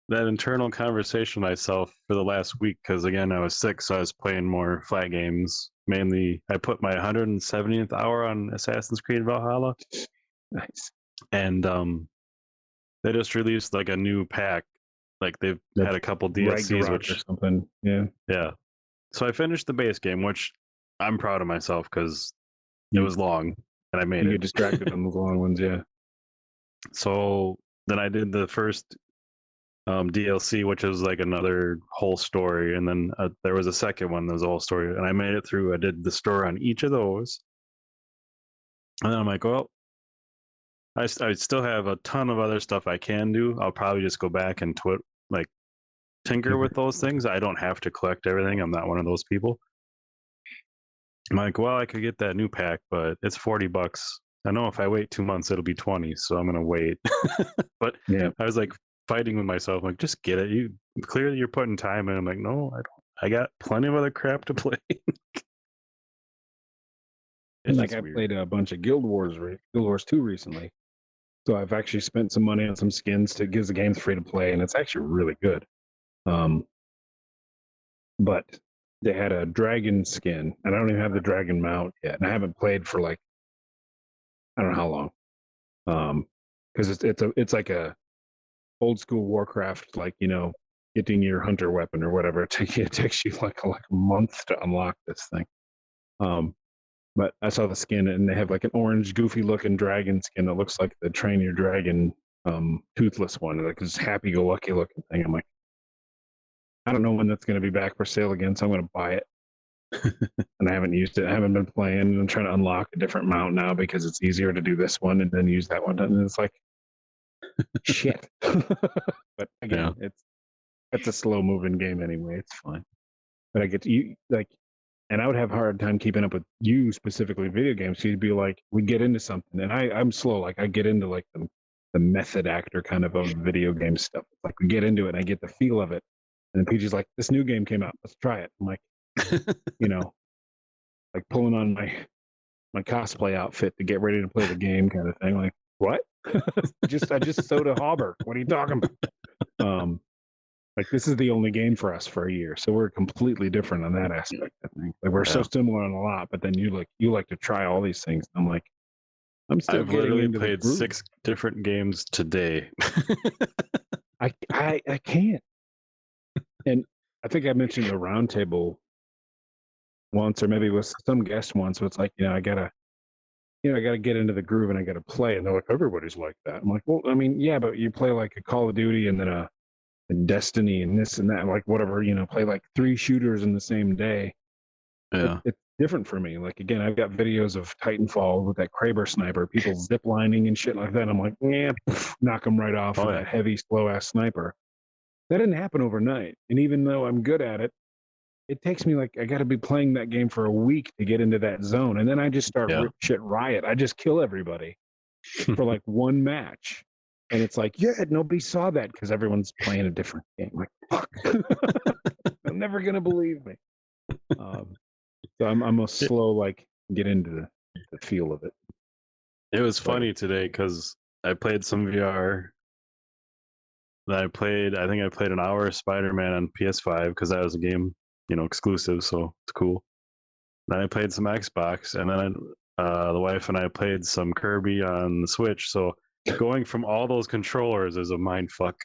that internal conversation myself for the last week because again I was sick, so I was playing more flat games. Mainly, I put my 170th hour on Assassin's Creed Valhalla, Nice. and they just released like a new pack. Like they've That's had a couple DLCs, Ragnarok or which something. Yeah. yeah. So I finished the base game, which I'm proud of myself because it You was long and I made you it. get distracted on the long ones, yeah. So then I did the first DLC, which is like another whole story, and then there was a second one that was a whole story, and I made it through. I did the story on each of those, and then I'm like, well, I still have a ton of other stuff I can do. I'll probably just go back and like tinker with those things. I don't have to collect everything. I'm not one of those people. I'm like, well, I could get that new pack, but it's $40. I know if I wait 2 months, it'll be 20, so I'm gonna wait. But Yeah. I was like fighting with myself, like, just get it. You clearly you're putting time in. I'm like, no, I don't. I got plenty of other crap to play. It's Like just I weird. played a bunch of Guild Wars 2 recently. So I've actually spent some money on some skins to give the game free to play, and it's actually really good. But they had a dragon skin, and I don't even have the dragon mount yet, and I haven't played for like I don't know how long. Because it's like a old school Warcraft, like getting your hunter weapon or whatever. It takes you like a month to unlock this thing. But I saw the skin, and they have like an orange, goofy looking dragon skin that looks like the Train Your Dragon toothless one, like this happy go lucky looking thing. I'm like, I don't know when that's going to be back for sale again, so I'm going to buy it. And I haven't used it. I haven't been playing. I'm trying to unlock a different mount now because it's easier to do this one and then use that one. And it's like, shit. But again, Yeah. it's a slow moving game anyway. It's fine. But I get to, you like, and I would have a hard time keeping up with you specifically video games. So you'd be like, we get into something, and I'm slow. Like I get into like the method actor kind of video game stuff. Like we get into it, and I get the feel of it. And then PG's like, this new game came out. Let's try it. I'm like, like pulling on my cosplay outfit to get ready to play the game kind of thing. Like, what? I just sewed a hauberk. What are you talking about? Like this is the only game for us for a year, so we're completely different on that aspect. I think like we're so similar on a lot, but then you like to try all these things. I'm like, I'm still I've getting literally into the played groove. 6 different games today. I can't. And I think I mentioned the roundtable once, or maybe with some guest once. So it's like, I gotta get into the groove and I gotta play. And they're like, everybody's like that. I'm like, well, I mean, yeah, but you play like a Call of Duty and then a Destiny and this and that, like whatever, play like 3 shooters in the same day. Yeah. It's different for me. Like again, I've got videos of Titanfall with that Kraber sniper, people zip lining and shit like that. I'm like, yeah, knock them right off with that heavy, slow ass sniper. That didn't happen overnight. And even though I'm good at it, it takes me like I got to be playing that game for a week to get into that zone, and then I just start rip shit riot. I just kill everybody for like one match. And it's like, yeah, nobody saw that because everyone's playing a different game. Like, fuck. I'm never going to believe me. So I'm a slow, like, get into the feel of it. It was funny today because I played some VR. I think I played an hour of Spider-Man on PS5 because that was a game, exclusive, so it's cool. Then I played some Xbox, and then the wife and I played some Kirby on the Switch. So going from all those controllers is a mind fuck.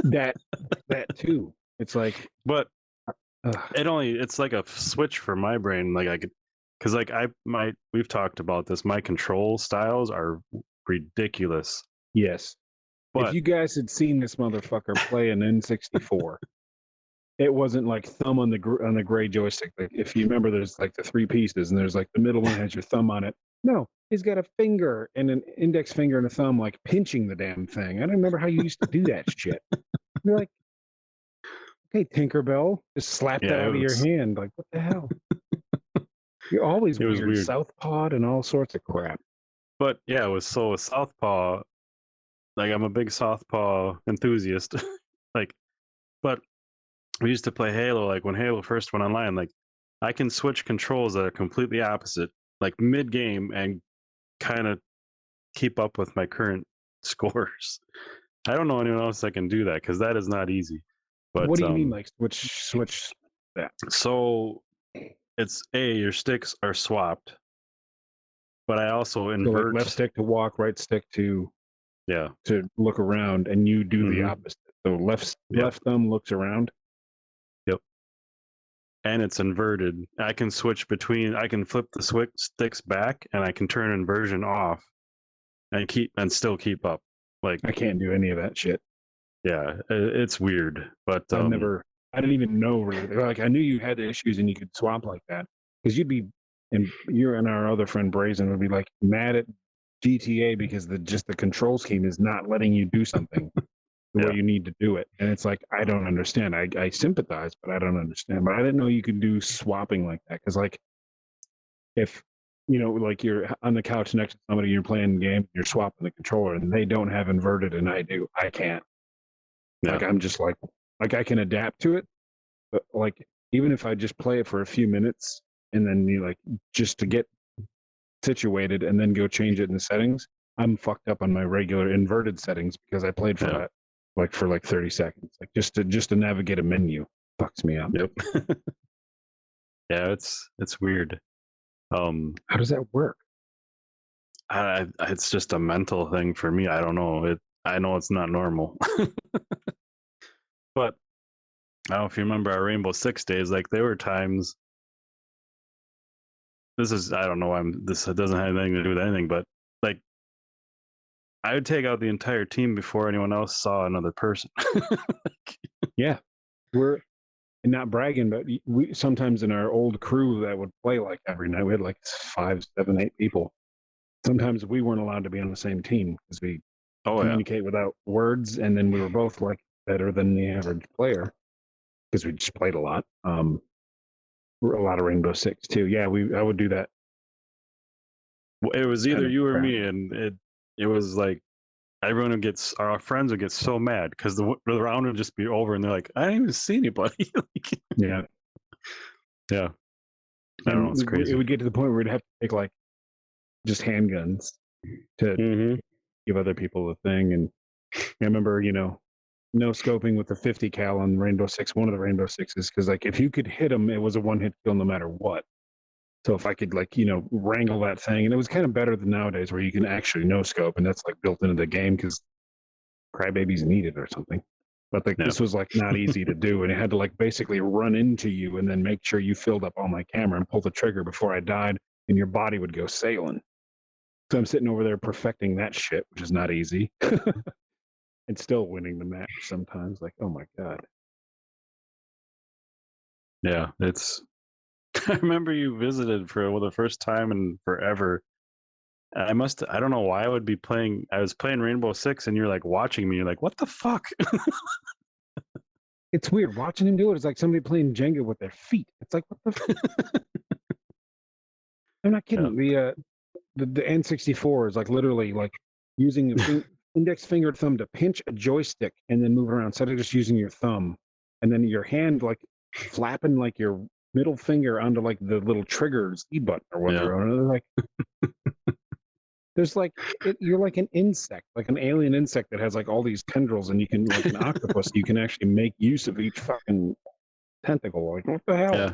that too. It's like, but it's like a switch for my brain. Like I could, because like we've talked about this. My control styles are ridiculous. Yes. But if you guys had seen this motherfucker play an N64, it wasn't like thumb on the gray joystick. Like if you remember, there's like the 3 pieces, and there's like the middle one has your thumb on it. No, he's got a finger and an index finger and a thumb, like pinching the damn thing. I don't remember how you used to do that shit. You're like, okay, Tinkerbell, just slap that out of your hand. Like, what the hell? You're always weird. Southpaw and all sorts of crap. But yeah, it was so a Southpaw. Like I'm a big Southpaw enthusiast. Like, but we used to play Halo, like when Halo first went online, like I can switch controls that are completely opposite, like mid game, and kind of keep up with my current scores. I don't know anyone else that can do that because that is not easy. But What do you mean, like switch that? so it's your sticks are swapped, but I also So like left invert. stick to walk, right stick Yeah. to look around, and you do the Hmm. opposite. So Yep. left thumb looks around. Yep. And it's inverted. I can switch between. I can flip the switch sticks back, and I can turn inversion off, and still keep up. Like, I can't do any of that shit. yeah, it's weird, but I didn't even know really. Like I knew you had issues and you could swap like that because and you and our other friend Brazen would be like mad at GTA because the control scheme is not letting you do something the way yeah, you need to do it. And it's like, I don't understand. I sympathize, but I don't understand. But I didn't know you could do swapping like that. Cause like if, like you're on the couch next to somebody, you're playing a game, you're swapping the controller and they don't have inverted and I do, I can't. yeah, Like, I'm just like I can adapt to it. But like, even if I just play it for a few minutes and then just to get situated and then go change it in the settings, I'm fucked up on my regular inverted settings because I played for yeah, that for like 30 seconds. Like just to navigate a menu fucks me up. yep, yeah. It's weird. How does that work? It's just a mental thing for me. I don't know. I know it's not normal, but I don't know if you remember our Rainbow Six days. Like there were times. This is I don't know. This doesn't have anything to do with anything, but like I would take out the entire team before anyone else saw another person. Yeah, we're not bragging, but we sometimes in our old crew that would play like every night, we had like 5, 7, 8 people. Sometimes we weren't allowed to be on the same team because we Oh yeah, communicate without words, and then we were both like better than the average player because we just played a lot. A lot of Rainbow Six too. Yeah, I would do that it was kind either of you or crap. me, and it was like everyone would our friends would get so mad because the round would just be over, and they're like, I didn't even see anybody. Like, Yeah, yeah, I don't know. It's and it crazy. would get to the point where we'd have to take like just handguns to Hmm. give other people a thing. And I remember, no scoping with the 50 cal on Rainbow Six, one of the Rainbow Sixes, because like if you could hit them, it was a one hit kill no matter what. So if I could wrangle that thing, and it was kind of better than nowadays where you can actually no scope, and that's like built into the game because crybabies need it or something. But like Yeah, this was like not easy to do, and it had to like basically run into you and then make sure you filled up all my camera and pull the trigger before I died, and your body would go sailing. So I'm sitting over there perfecting that shit, which is not easy, and still winning the match sometimes. Like, oh my god. yeah. It's. I remember you visited for the first time in forever. I don't know why I would be playing. I was playing Rainbow Six, and you're like watching me. You're like, what the fuck? It's weird watching him do it. It's like somebody playing Jenga with their feet. It's like what the. I'm not Yeah, kidding. The N64 is like literally like using a index finger thumb to pinch a joystick and then move it around instead of just using your thumb, and then your hand like flapping like your middle finger onto like the little trigger Z button or yeah, whatever. And like there's like you're like an insect, like an alien insect that has like all these tendrils, and you can like an octopus. You can actually make use of each fucking tentacle. Like what the hell? yeah.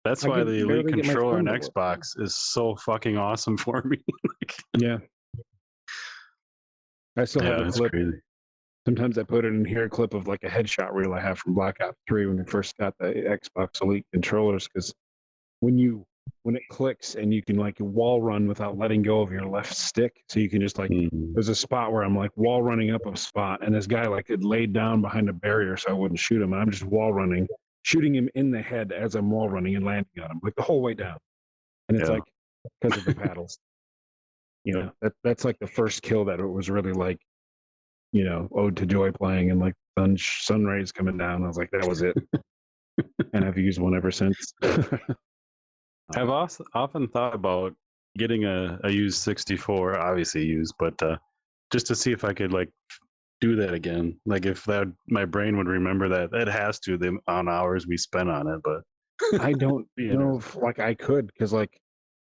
That's I why the can Elite barely get my controller on thumb to work. Xbox is so fucking awesome for me. Like, Yeah, I still have a yeah, it's clip. crazy. Sometimes I put it in here, a clip of like a headshot reel I have from Black Ops 3 when we first got the Xbox Elite controllers. Because when it clicks and you can like wall run without letting go of your left stick, so you can just like Mm, there's a spot where I'm like wall running up a spot, and this guy like had laid down behind a barrier so I wouldn't shoot him. And I'm just wall running, shooting him in the head as I'm wall running and landing on him like the whole way down. And it's yeah, like because of the paddles, that's like the first kill that it was really like ode to joy playing and like sun rays coming down. I was like, that was it, and I've used one ever since. I've also often thought about getting a used 64, obviously used, but just to see if I could like do that again. Like if that my brain would remember that. It has to the on hours we spent on it, but I don't know if like I could because like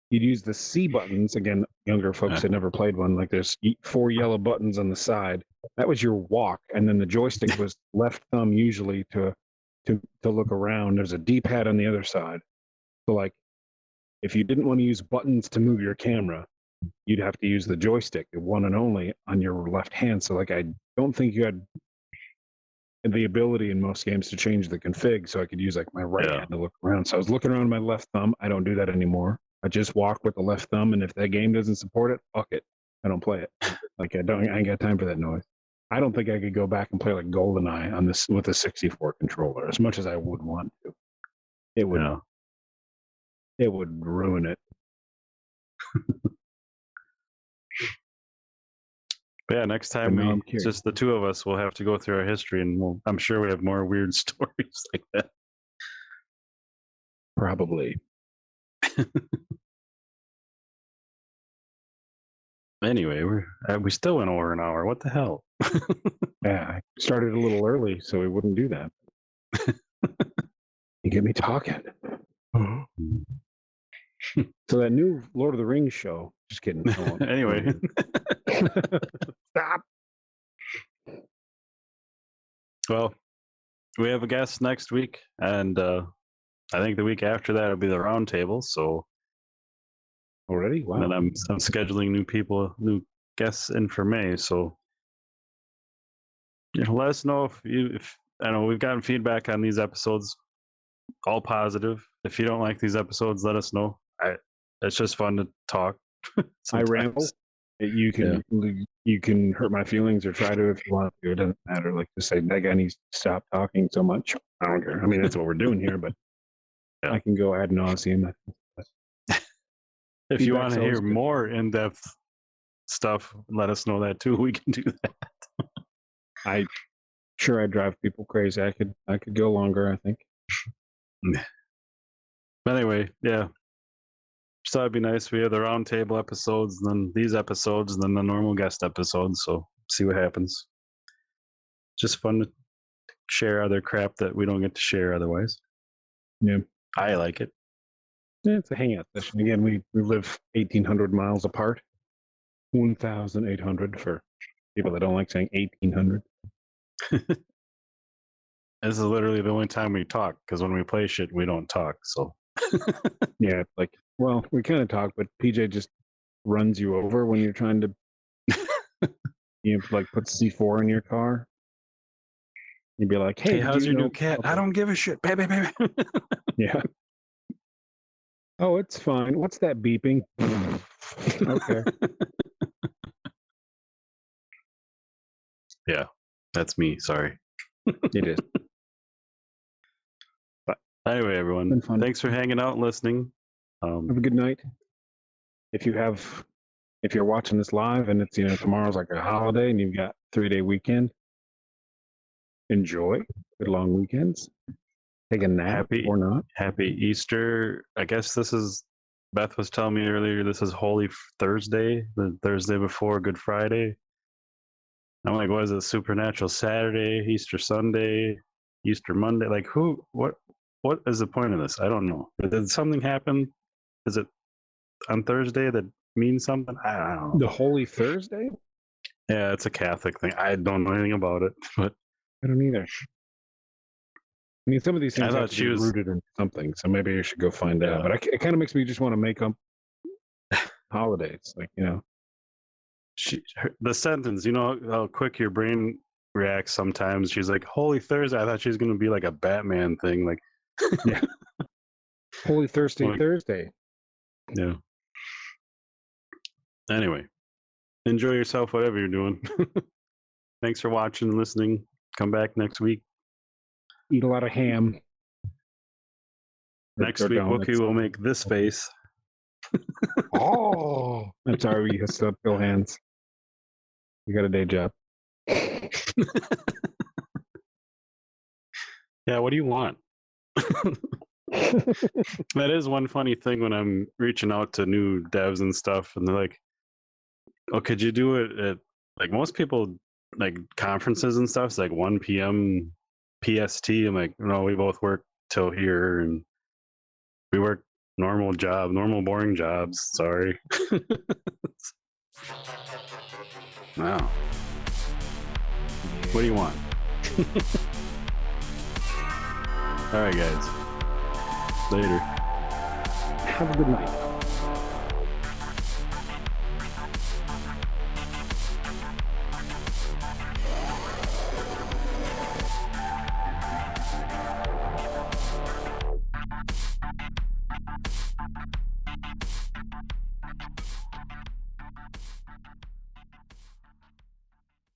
you'd use the C buttons again. Younger folks had never played one. Like there's 4 yellow buttons on the side. That was your walk, and then the joystick was left thumb usually to look around. There's a D-pad on the other side. So like if you didn't want to use buttons to move your camera, you'd have to use the joystick, the one and only, on your left hand. So like I don't think you had the ability in most games to change the config, so I could use like my right hand to look around. So I was looking around with my left thumb. I don't do that anymore. I just walk with the left thumb, and if that game doesn't support it, fuck it. I don't play it. Like I ain't got time for that noise. I don't think I could go back and play like GoldenEye on this with a 64 controller as much as I would want to. It would it would ruin it. But yeah, next time it's just the two of us, we'll have to go through our history, and I'm sure we have more weird stories like that. Probably. Anyway, we still went over an hour. What the hell? Yeah, I started a little early so we wouldn't do that. You get me talking. So that new Lord of the Rings show. Just kidding. Anyway. Stop. Well, we have a guest next week, and I think the week after that will be the round table. So already, wow. And I'm scheduling new guests in for May. So let us know if I know we've gotten feedback on these episodes, all positive. If you don't like these episodes, let us know. It's just fun to talk. I ramble. You can hurt my feelings or try to if you want to. It doesn't matter. Like to say that guy needs to stop talking so much. I don't care. I mean, that's what we're doing here, but I can go ad nauseum. If you want to hear more in-depth stuff, let us know that too. We can do that. I'd drive people crazy. I could go longer, I think. But anyway, yeah. Just thought it'd be nice. We have the roundtable episodes, and then these episodes, and then the normal guest episodes. So see what happens. Just fun to share other crap that we don't get to share otherwise. Yeah, I like it. Yeah, it's a hangout session. Again, we live 1,800 miles apart. 1,800 for people that don't like saying 1,800. This is literally the only time we talk, because when we play shit, we don't talk. So yeah, like, well, we kind of talk, but PJ just runs you over when you're trying to, like put C4 in your car. You'd be like, "Hey, how's your new cat?" I don't give a shit, baby. Yeah. Oh, it's fine. What's that beeping? Okay. Yeah, that's me. Sorry. It is. But anyway, everyone, thanks for hanging out and listening. Have a good night. If you're watching this live and it's tomorrow's like a holiday and you've got 3-day weekend, enjoy good long weekends. Take a nap or not. Happy Easter. I guess Beth was telling me earlier, this is Holy Thursday, the Thursday before Good Friday. I'm like, what is it? Supernatural Saturday, Easter Sunday, Easter Monday? Like what is the point of this? I don't know. Did something happen? Is it on Thursday that means something? I don't know. The Holy Thursday? Yeah, it's a Catholic thing. I don't know anything about it, but I don't either. I mean, some of these things have to be was rooted in something, so maybe you should go find out. But it kind of makes me just want to make up holidays, like the sentence. You know how quick your brain reacts sometimes. She's like, "Holy Thursday." I thought she was going to be like a Batman thing, like, yeah, Holy Thursday, Thursday. Yeah. Anyway, enjoy yourself, whatever you're doing. Thanks for watching and listening. Come back next week. Eat a lot of ham. Next week, Wookiee will make this face. Oh, I'm sorry. We still have pill hands. You got a day job. Yeah, what do you want? That is one funny thing when I'm reaching out to new devs and stuff, and they're like, "Oh, could you do it at like most people like conferences and stuff. It's like 1 p.m. PST. I'm like, no, we both work till here, and we work normal boring jobs. Sorry. Wow. What do you want? All right, guys. Later. Have a good night.